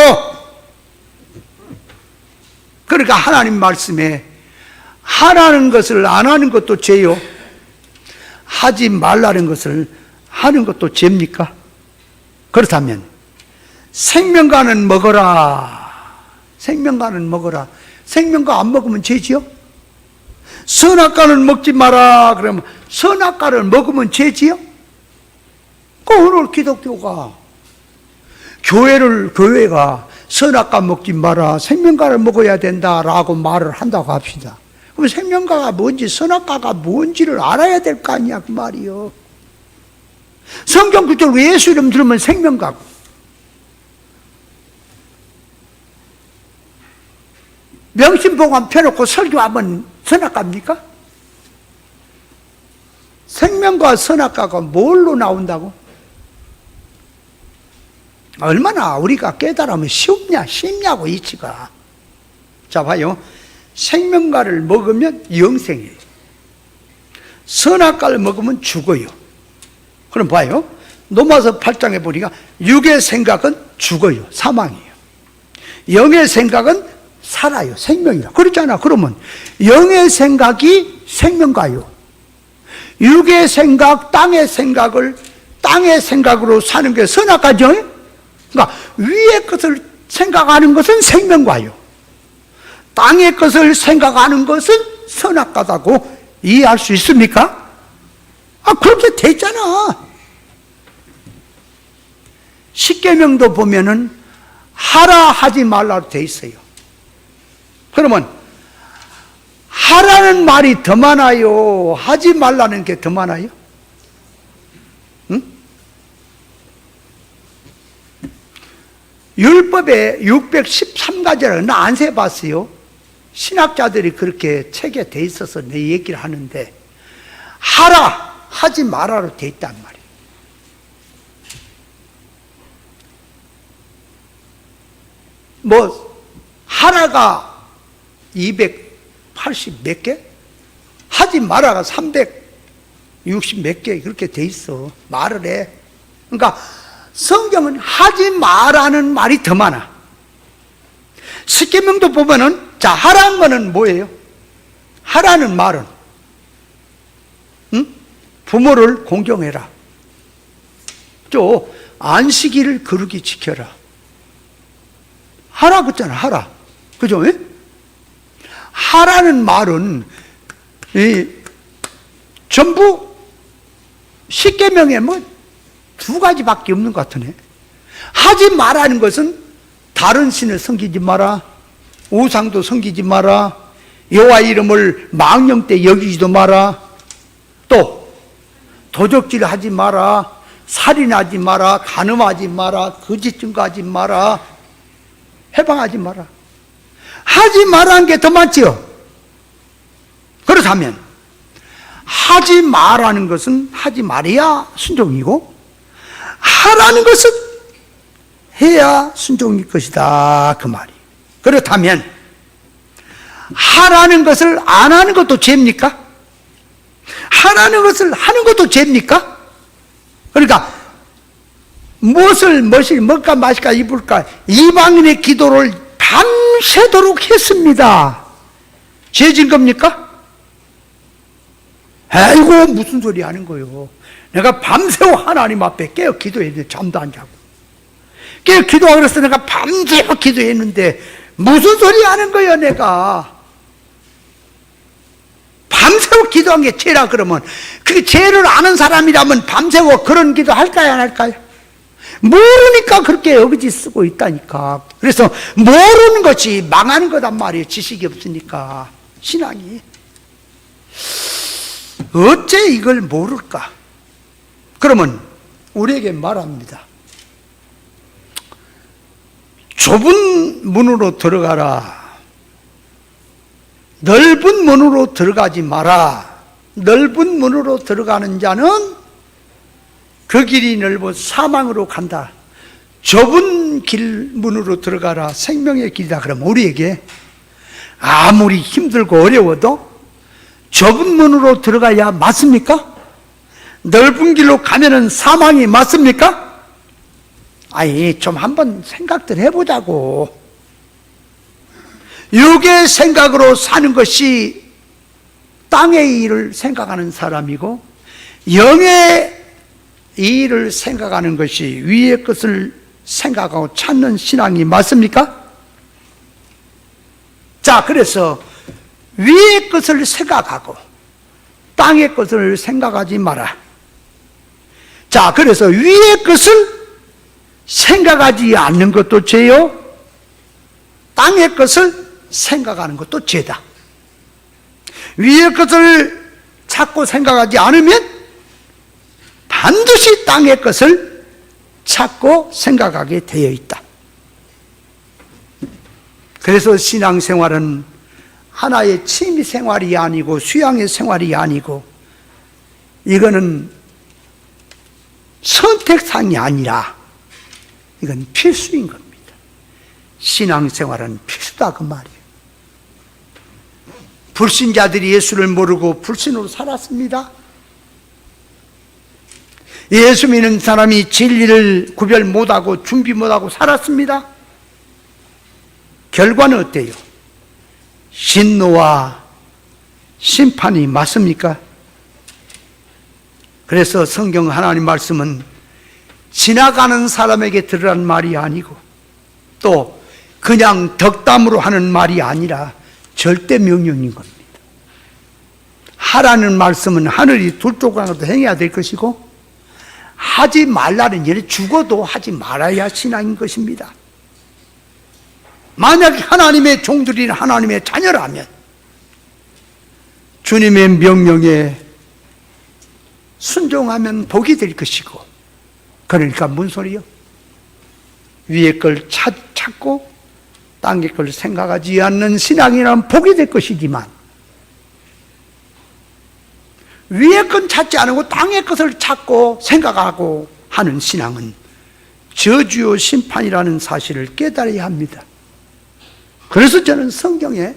Speaker 1: 그러니까 하나님 말씀에 하라는 것을 안 하는 것도 죄요, 하지 말라는 것을 하는 것도 죄입니까? 그렇다면 생명과는 먹어라. 생명과는 먹어라. 생명과 안 먹으면 죄지요? 선악과는 먹지 마라. 그러면 선악과를 먹으면 죄지요? 오늘 기독교가 교회가 선악과 먹지 마라, 생명과를 먹어야 된다라고 말을 한다고 합시다. 그럼 생명과가 뭔지 선악과가 뭔지를 알아야 될 거 아니야, 그 말이요. 성경 구절 예수 이름 들으면 생명과고 명심보감 펴놓고 설교하면 선악과입니까? 생명과 선악과가 뭘로 나온다고? 얼마나 우리가 깨달으면 쉽냐고 이치가. 자, 봐요. 생명과를 먹으면 영생이에요. 선악과를 먹으면 죽어요. 그럼 봐요. 로마서 8장에 보니까 육의 생각은 죽어요. 사망이에요. 영의 생각은 살아요. 생명이라. 그렇잖아. 그러면 영의 생각이 생명과요. 육의 생각, 땅의 생각으로 사는 게 선악과죠. 그러니까 위의 것을 생각하는 것은 생명과요. 땅의 것을 생각하는 것은 선악과다고 이해할 수 있습니까? 그렇게 돼 있잖아. 십계명도 보면은 하라 하지 말라로 돼 있어요. 그러면 하라는 말이 더 많아요? 하지 말라는 게 더 많아요? 응? 율법에 613가지라고 나 안 세봤어요. 신학자들이 그렇게 책에 돼 있어서 내 얘기를 하는데 하라, 하지 말아로 돼 있단 말이에요. 하라가 280 몇 개? 하지 마라가 360 몇 개 그렇게 돼 있어. 말을 해. 그러니까 성경은 하지 마라는 말이 더 많아. 십계명도 보면은 자, 하라는 거는 뭐예요? 하라는 말은 부모를 공경해라. 또 안식일을 거룩히 지켜라. 하라 그랬잖아. 하라. 그죠? 하라는 말은 전부 십계명에 두 가지밖에 없는 것 같으네. 하지 말라는 것은 다른 신을 섬기지 마라, 우상도 섬기지 마라, 여호와 이름을 망령되 여기지도 마라, 또 도적질 하지 마라, 살인하지 마라, 간음하지 마라, 거짓 증거하지 마라, 해방하지 마라. 하지 말라는 게 더 많지요. 그렇다면 하지 말라는 것은 하지 말아야 순종이고 하라는 것은 해야 순종일 것이다 그 말이. 그렇다면 하라는 것을 안 하는 것도 죄입니까? 하라는 것을 하는 것도 죄입니까? 그러니까 무엇을 먹을까 마실까 입을까 이방인의 기도를 밤새도록 했습니다. 죄진 겁니까? 아이고 무슨 소리 하는 거요. 내가 밤새워 하나님 앞에 깨어 기도했는데 잠도 안 자고 깨어 기도하고 그래서 내가 밤새워 기도했는데 무슨 소리 하는 거예요. 내가 밤새워 기도한 게 죄라 그러면 그 죄를 아는 사람이라면 밤새워 그런 기도 할까요 안 할까요? 모르니까 그렇게 여기지 쓰고 있다니까. 그래서 모르는 것이 망하는 거단 말이에요. 지식이 없으니까. 신앙이 어째 이걸 모를까? 그러면 우리에게 말합니다. 좁은 문으로 들어가라. 넓은 문으로 들어가지 마라. 넓은 문으로 들어가는 자는 그 길이 넓어 사망으로 간다. 좁은 길 문으로 들어가라. 생명의 길이다. 그럼 우리에게 아무리 힘들고 어려워도 좁은 문으로 들어가야 맞습니까? 넓은 길로 가면은 사망이 맞습니까? 아니, 좀 한번 생각들 해보자고. 육의 생각으로 사는 것이 땅의 일을 생각하는 사람이고 영의 일을 생각하는 것이 위의 것을 생각하고 찾는 신앙이 맞습니까? 자, 그래서 위의 것을 생각하고 땅의 것을 생각하지 마라. 자, 그래서 위의 것을 생각하지 않는 것도 죄요, 땅의 것을 생각하는 것도 죄다. 위의 것을 찾고 생각하지 않으면 반드시 땅의 것을 찾고 생각하게 되어 있다. 그래서 신앙생활은 하나의 취미생활이 아니고 수양의 생활이 아니고 이거는 선택상이 아니라 이건 필수인 겁니다. 신앙생활은 필수다 그 말이에요. 불신자들이 예수를 모르고 불신으로 살았습니다. 예수 믿는 사람이 진리를 구별 못하고 준비 못하고 살았습니다. 결과는 어때요? 신노와 심판이 맞습니까? 그래서 성경 하나님 말씀은 지나가는 사람에게 들으라는 말이 아니고 또 그냥 덕담으로 하는 말이 아니라 절대 명령인 겁니다. 하라는 말씀은 하늘이 둘 쪽으로도 행해야 될 것이고 하지 말라는 일은 죽어도 하지 말아야 신앙인 것입니다. 만약 하나님의 종들이 하나님의 자녀라면 주님의 명령에 순종하면 복이 될 것이고, 그러니까 무슨 소리요? 위에 걸 찾고 땅의 걸 생각하지 않는 신앙이라면 복이 될 것이지만 위의 건 찾지 않고 땅의 것을 찾고 생각하고 하는 신앙은 저주요 심판이라는 사실을 깨달아야 합니다. 그래서 저는 성경에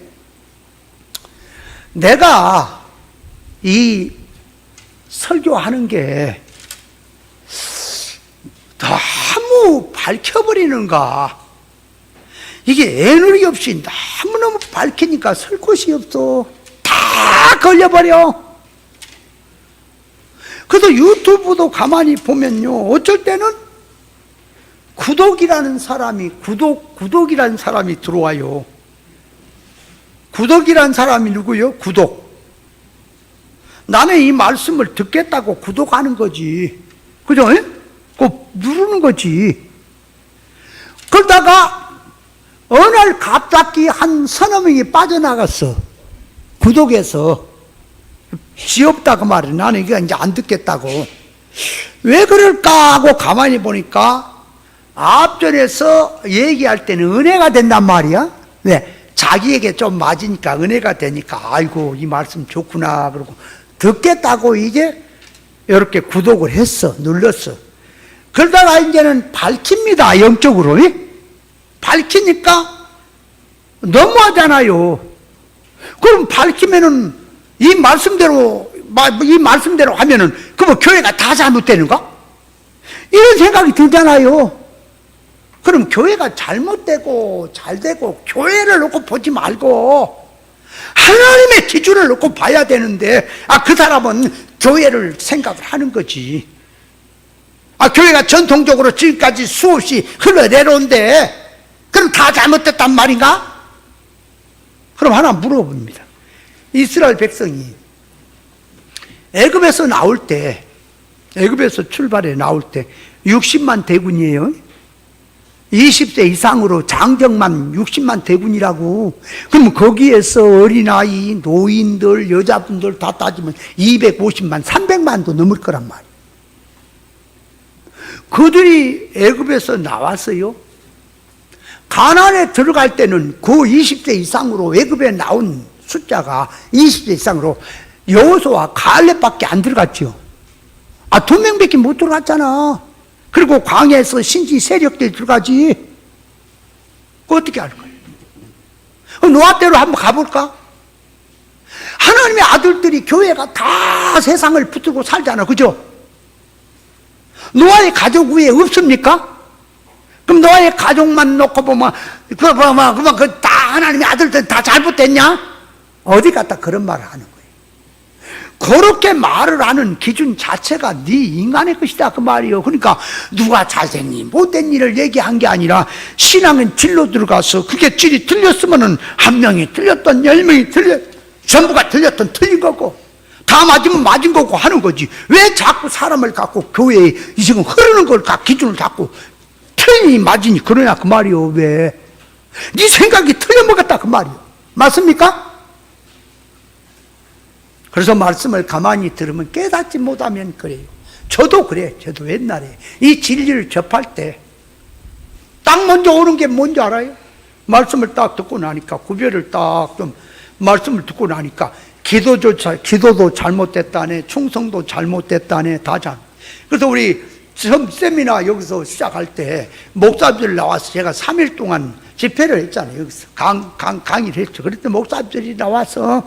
Speaker 1: 내가 이 설교하는 게 너무 밝혀버리는가, 이게 애누리 없이 너무너무 밝히니까 설 곳이 없어. 다 걸려버려. 그래서 유튜브도 가만히 보면요, 어쩔 때는 구독이라는 사람이 들어와요. 구독이라는 사람이 누구요? 구독. 나는 이 말씀을 듣겠다고 구독하는 거지. 그죠? 꼭 누르는 거지. 그러다가 어느 날 갑자기 한 서너 명이 빠져나갔어. 구독해서. 지없다 그 말이야. 나는 이거 이제 안 듣겠다고. 왜 그럴까 하고 가만히 보니까 앞전에서 얘기할 때는 은혜가 된단 말이야. 왜? 자기에게 좀 맞으니까 은혜가 되니까 아이고 이 말씀 좋구나 그러고 듣겠다고 이제 이렇게 구독을 했어. 눌렀어. 그러다가 이제는 밝힙니다. 영적으로. 밝히니까 너무하잖아요. 그럼 밝히면은 이 말씀대로 하면은 그뭐 교회가 다 잘못되는가? 이런 생각이 들잖아요. 그럼 교회가 잘못되고 잘되고 교회를 놓고 보지 말고 하나님의 기준을 놓고 봐야 되는데, 그 사람은 교회를 생각을 하는 거지. 교회가 전통적으로 지금까지 수없이 흘러내려온데 그럼 다 잘못됐단 말인가? 그럼 하나 물어봅니다. 이스라엘 백성이 애굽에서 나올 때, 애굽에서 출발해 나올 때 60만 대군이에요. 20세 이상으로 장정만 60만 대군이라고. 그럼 거기에서 어린아이, 노인들, 여자분들 다 따지면 250만, 300만도 넘을 거란 말이에요. 그들이 애굽에서 나왔어요. 가나안에 들어갈 때는 그 20세 이상으로 애굽에 나온 숫자가 20세 이상으로 여호수아와 갈렙밖에 안 들어갔죠. 2명밖에 못 들어갔잖아. 그리고 광야에서 신지 세력들이 들어가지. 그거 어떻게 할 거예요? 노아때로 한번 가볼까? 하나님의 아들들이 교회가 다 세상을 붙들고 살잖아. 그죠? 노아의 가족 위에 없습니까? 그럼 노아의 가족만 놓고 보면 그러면 그 다 하나님의 아들들 다 잘못됐냐? 어디 갔다 그런 말을 하는 거예요. 그렇게 말을 하는 기준 자체가 네 인간의 것이다 그 말이에요. 그러니까 누가 잘생긴 못된 일을 얘기한 게 아니라 신앙은 질로 들어가서 그게 질이 틀렸으면은 한 명이 틀렸던 10명이 전부가 틀렸던 틀린 거고 다 맞으면 맞은 거고 하는 거지. 왜 자꾸 사람을 갖고 교회에 지금 흐르는 걸 기준을 잡고 틀리니 맞으니 그러냐 그 말이요. 왜? 네 생각이 틀려먹었다 그 말이요. 맞습니까? 그래서 말씀을 가만히 들으면 깨닫지 못하면 그래요. 저도 그래. 저도 옛날에 이 진리를 접할 때 딱 먼저 오는 게 뭔지 알아요? 말씀을 딱 듣고 나니까, 구별을 딱 좀, 말씀을 듣고 나니까, 기도도 잘못됐다네, 충성도 잘못됐다네, 다 잘. 그래서 우리 처음 세미나 여기서 시작할 때, 목사님들 나와서 제가 3일 동안 집회를 했잖아요. 여기서 강의를 했죠. 그랬더니 목사님들이 나와서,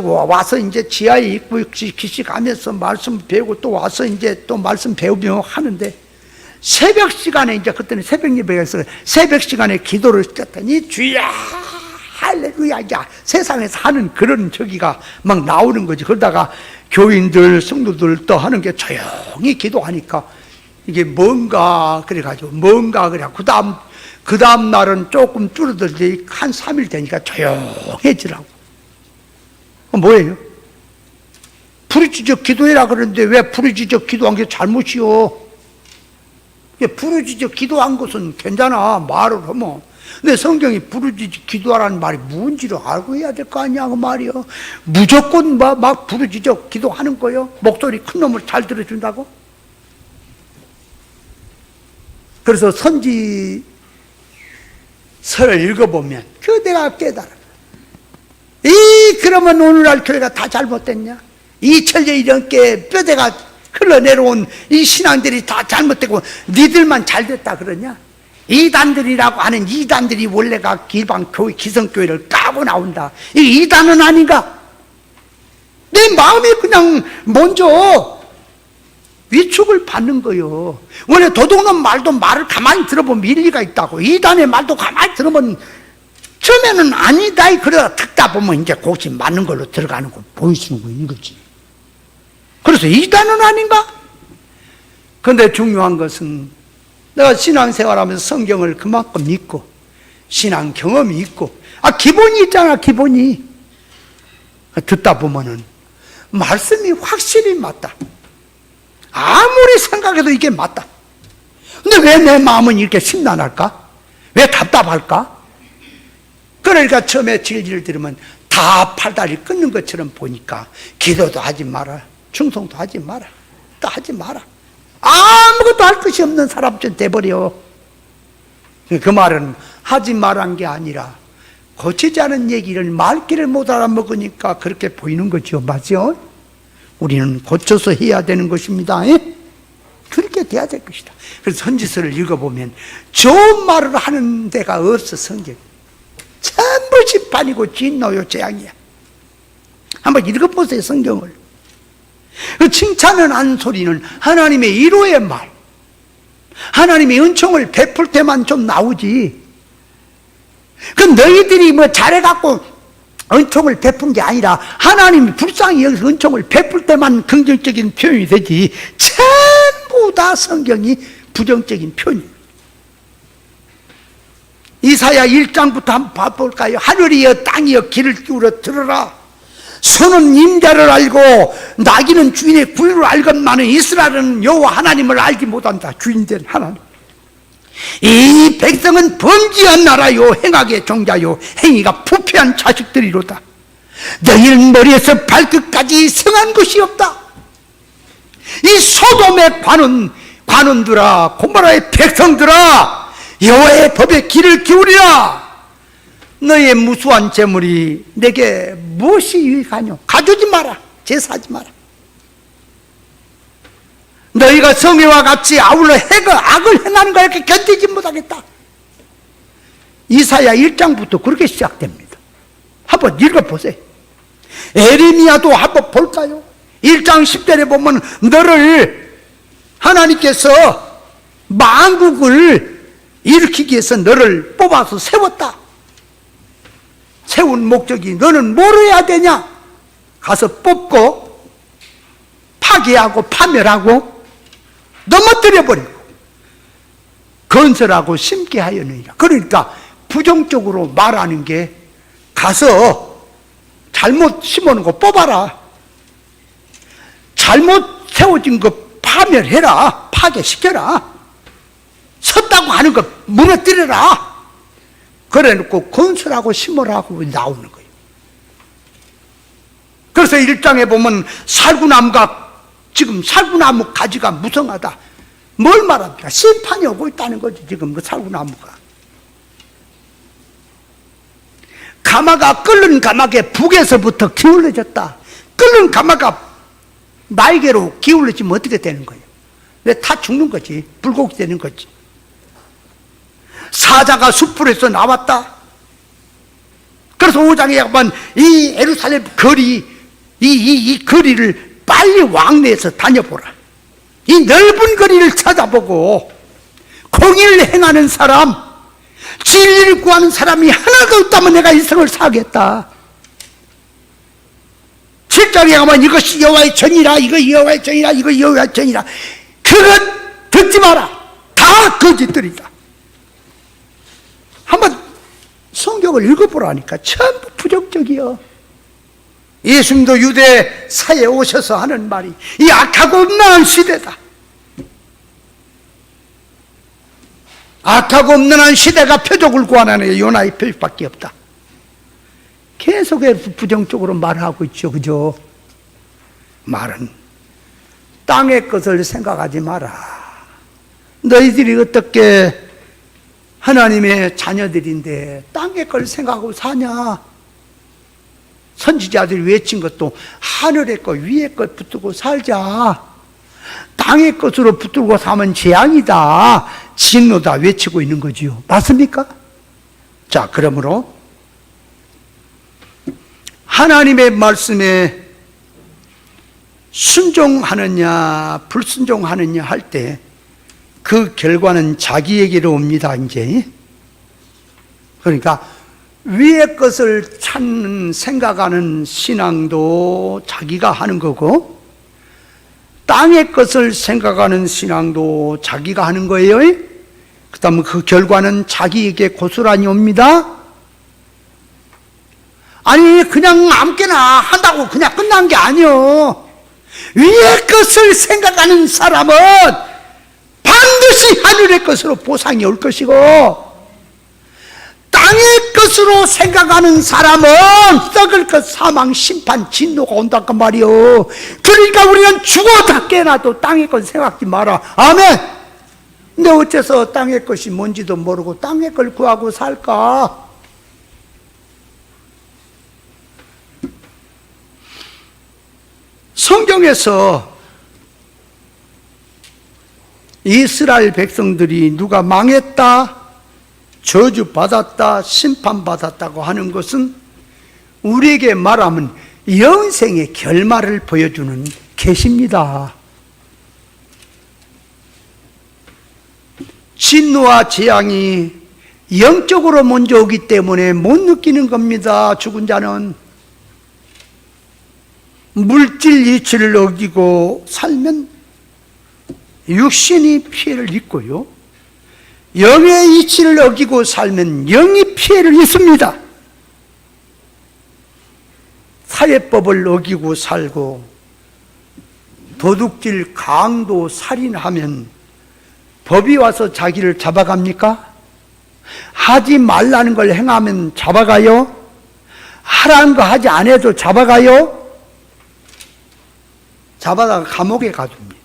Speaker 1: 와서 이제 지하에 있고, 기식하면서 말씀 배우고 또 와서 이제 또 말씀 배우며 하는데, 새벽 시간에 이제 그때는 새벽 예배에서 새벽 시간에 기도를 했더니 주야 할렐루야 야 세상에서 하는 그런 저기가 막 나오는 거지. 그러다가 교인들 성도들 또 하는 게 조용히 기도하니까 이게 뭔가 그래가지고 그 다음 날은 조금 줄어들지 한 3일 되니까 조용해지라고. 뭐예요? 부르짖어 기도해라 그러는데 왜 부르짖어 기도한 게 잘못이요? 부르짖어 기도한 것은 괜찮아, 말을 하면. 근데 성경이 부르짖어 기도하라는 말이 뭔지를 알고 해야 될 거 아니야, 그 말이요. 무조건 막 부르짖어 기도하는 거요. 목소리 큰 놈을 잘 들어준다고. 그래서 선지서를 읽어보면 내가 깨달아. 그러면 오늘날 교회가 다 잘못됐냐? 2000년이 넘게 뼈대가 흘러내려온 이 신앙들이 다 잘못되고 니들만 잘됐다 그러냐? 이단들이라고 하는 이단들이 원래가 일반교회 기성교회를 까고 나온다. 이 이단은 아닌가? 내 마음이 그냥 먼저 위축을 받는 거요. 원래 도둑놈 말을 가만히 들어보면 일리가 있다고. 이단의 말도 가만히 들으면 처음에는 아니다 그러다 듣다 보면 이제 그것이 맞는 걸로 들어가는 거 보여주는 거 이거지. 그래서 이단은 아닌가? 그런데 중요한 것은 내가 신앙생활하면서 성경을 그만큼 믿고 신앙 경험이 있고 기본이 있잖아. 기본이 듣다 보면은 말씀이 확실히 맞다. 아무리 생각해도 이게 맞다. 근데 왜 내 마음은 이렇게 심란할까? 왜 답답할까? 그러니까 처음에 진리를 들으면 다 팔다리 끊는 것처럼 보니까 기도도 하지 마라, 충성도 하지 마라, 또 하지 마라. 아무것도 할 것이 없는 사람처럼 돼버려. 그 말은 하지 말란 게 아니라 고치지 않은 얘기를 말귀를 못 알아먹으니까 그렇게 보이는 거죠. 맞죠? 우리는 고쳐서 해야 되는 것입니다. 그렇게 돼야 될 것이다. 그래서 선지서를 읽어보면 좋은 말을 하는 데가 없어. 성경 전부 심판이고 진노요 재앙이야. 한번 읽어보세요. 성경을. 그 칭찬을 한 소리는 하나님의 위로의 말, 하나님의 은총을 베풀 때만 좀 나오지. 그 너희들이 뭐 잘해갖고 은총을 베푼 게 아니라 하나님이 불쌍히 여기서 은총을 베풀 때만 긍정적인 표현이 되지, 전부 다 성경이 부정적인 표현이에요. 이사야 1장부터 한번 봐볼까요? 하늘이여 땅이여 귀를 기울여 들으라. 소는 임자를 알고 나귀는 주인의 구유를 알건만은 이스라엘은 여호와 하나님을 알지 못한다. 주인된 하나님. 이 백성은 범죄한 나라요 행악의 종자요 행위가 부패한 자식들이로다. 너희는 머리에서 발끝까지 성한 것이 없다. 이 소돔의 관원들아, 고모라의 백성들아, 여호와의 법에 귀를 기울이라. 너의 무수한 재물이 내게 무엇이 유익하뇨? 가져오지 마라. 제사하지 마라. 너희가 성의와 같이 아울러 악을 행하는 거 이렇게 견디지 못하겠다. 이사야 1장부터 그렇게 시작됩니다. 한번 읽어보세요. 에레미야도 한번 볼까요? 1장 10절에 보면 너를 하나님께서 만국을 일으키기 위해서 너를 뽑아서 세웠다. 세운 목적이 너는 뭘 해야 되냐? 가서 뽑고 파괴하고 파멸하고 넘어뜨려버리고 건설하고 심게 하였느니라. 그러니까 부정적으로 말하는 게 가서 잘못 심어놓은 거 뽑아라. 잘못 세워진 거 파멸해라. 파괴시켜라. 섰다고 하는 거 무너뜨려라. 그래놓고 건설하고 심으라고 나오는 거예요. 그래서 1장에 보면 살구나무가, 지금 살구나무 가지가 무성하다. 뭘 말합니까? 심판이 오고 있다는 거죠. 지금 그 살구나무가. 가마가 끓는 가마에 북에서부터 기울어졌다. 끓는 가마가 날개로 기울어지면 어떻게 되는 거예요? 왜 다 죽는 거지? 불고기 되는 거지. 사자가 숯불에서 나왔다. 그래서 5장에 약간 이 예루살렘 거리, 이 거리를 빨리 왕래해서 다녀보라. 이 넓은 거리를 찾아보고 공의를 행하는 사람, 진리를 구하는 사람이 하나도 없다면 내가 이 성을 사겠다. 7장에 가면 이것이 여호와의 전이라, 이거 여호와의 전이라, 이거 여호와의 전이라. 그것 듣지 마라. 다 거짓들이다. 한번 성경을 읽어보라니까 전부 부정적이요. 예수님도 유대 사회에 오셔서 하는 말이 이 악하고 음란한 시대다. 악하고 음란한 시대가 표적을 구하는 요나의 표적밖에 없다. 계속 부정적으로 말하고 있죠. 그죠? 말은 땅의 것을 생각하지 마라. 너희들이 어떻게 하나님의 자녀들인데 땅의 걸 생각하고 사냐? 선지자들이 외친 것도 하늘의 것, 위의 것 붙들고 살자. 땅의 것으로 붙들고 사면 재앙이다, 진노다 외치고 있는 거지요. 맞습니까? 자, 그러므로 하나님의 말씀에 순종하느냐 불순종하느냐 할 때 그 결과는 자기에게로 옵니다. 이제 그러니까 위의 것을 찾는 생각하는 신앙도 자기가 하는 거고 땅의 것을 생각하는 신앙도 자기가 하는 거예요. 그 다음에 그 결과는 자기에게 고스란히 옵니다. 아니 그냥 아무렇게나 한다고 그냥 끝난 게 아니요. 위의 것을 생각하는 사람은 반드시 하늘의 것으로 보상이 올 것이고, 땅의 것으로 생각하는 사람은 썩을 것, 사망, 심판, 진노가 온다고 말이요. 그러니까 우리는 죽어다 깨나도 땅의 것 생각하지 마라. 아멘. 근데 어째서 땅의 것이 뭔지도 모르고 땅의 걸 구하고 살까? 성경에서 이스라엘 백성들이 누가 망했다, 저주받았다, 심판받았다고 하는 것은 우리에게 말하면 영생의 결말을 보여주는 계시입니다. 진노와 재앙이 영적으로 먼저 오기 때문에 못 느끼는 겁니다. 죽은 자는 물질 이치를 어기고 살면 육신이 피해를 입고요, 영의 이치를 어기고 살면 영이 피해를 입습니다. 사회법을 어기고 살고 도둑질, 강도, 살인하면 법이 와서 자기를 잡아갑니까? 하지 말라는 걸 행하면 잡아가요? 하라는 거 하지 안 해도 잡아가요? 잡아다가 감옥에 가둡니다.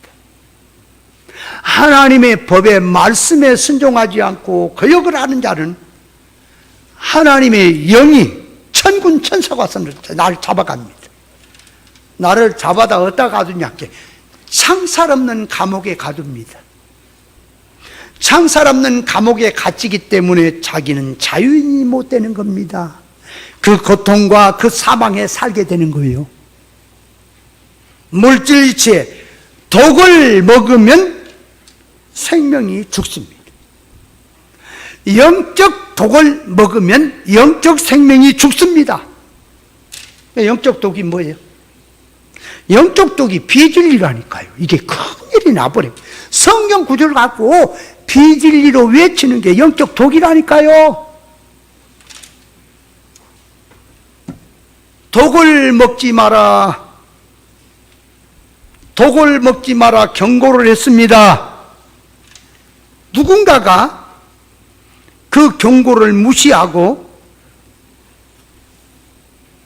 Speaker 1: 하나님의 법에 말씀에 순종하지 않고 거역을 하는 자는 하나님의 영이 천군 천사가 와서 나를 잡아갑니다. 나를 잡아다 어디다 가두냐? 창살 없는 감옥에 가둡니다. 창살 없는 감옥에 갇히기 때문에 자기는 자유인이 못 되는 겁니다. 그 고통과 그 사망에 살게 되는 거예요. 물질이치에 독을 먹으면 생명이 죽습니다. 영적 독을 먹으면 영적 생명이 죽습니다. 영적 독이 뭐예요? 영적 독이 비진리라니까요. 이게 큰일이 나버려요. 성경 구절을 갖고 비진리로 외치는 게 영적 독이라니까요. 독을 먹지 마라, 독을 먹지 마라 경고를 했습니다. 누군가가 그 경고를 무시하고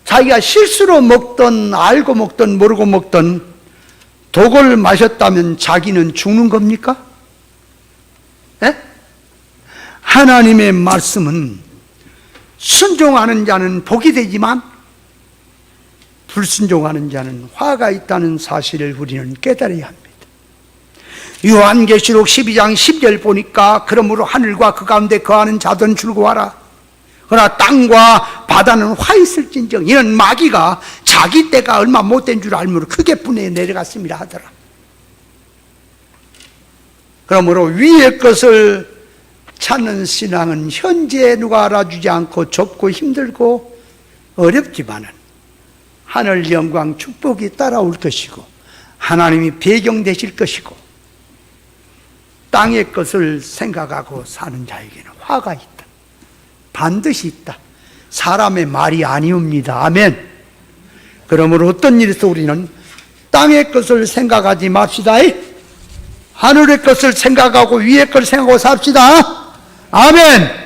Speaker 1: 자기가 실수로 먹던, 알고 먹던, 모르고 먹던 독을 마셨다면 자기는 죽는 겁니까? 에? 하나님의 말씀은 순종하는 자는 복이 되지만 불순종하는 자는 화가 있다는 사실을 우리는 깨달아야 합니다. 요한계시록 12장 10절 보니까 그러므로 하늘과 그 가운데 거하는 자들은 즐거워하라. 그러나 땅과 바다는 화 있을진정 이는 마귀가 자기 때가 얼마 못된 줄 알므로 크게 분해해 내려갔습니다 하더라. 그러므로 위의 것을 찾는 신앙은 현재 누가 알아주지 않고 좁고 힘들고 어렵지만은 하늘 영광 축복이 따라올 것이고 하나님이 배경 되실 것이고 땅의 것을 생각하고 사는 자에게는 화가 있다. 반드시 있다. 사람의 말이 아니옵니다. 아멘. 그러므로 어떤 일에서 우리는 땅의 것을 생각하지 맙시다. 하늘의 것을 생각하고 위의 것을 생각하고 삽시다. 아멘.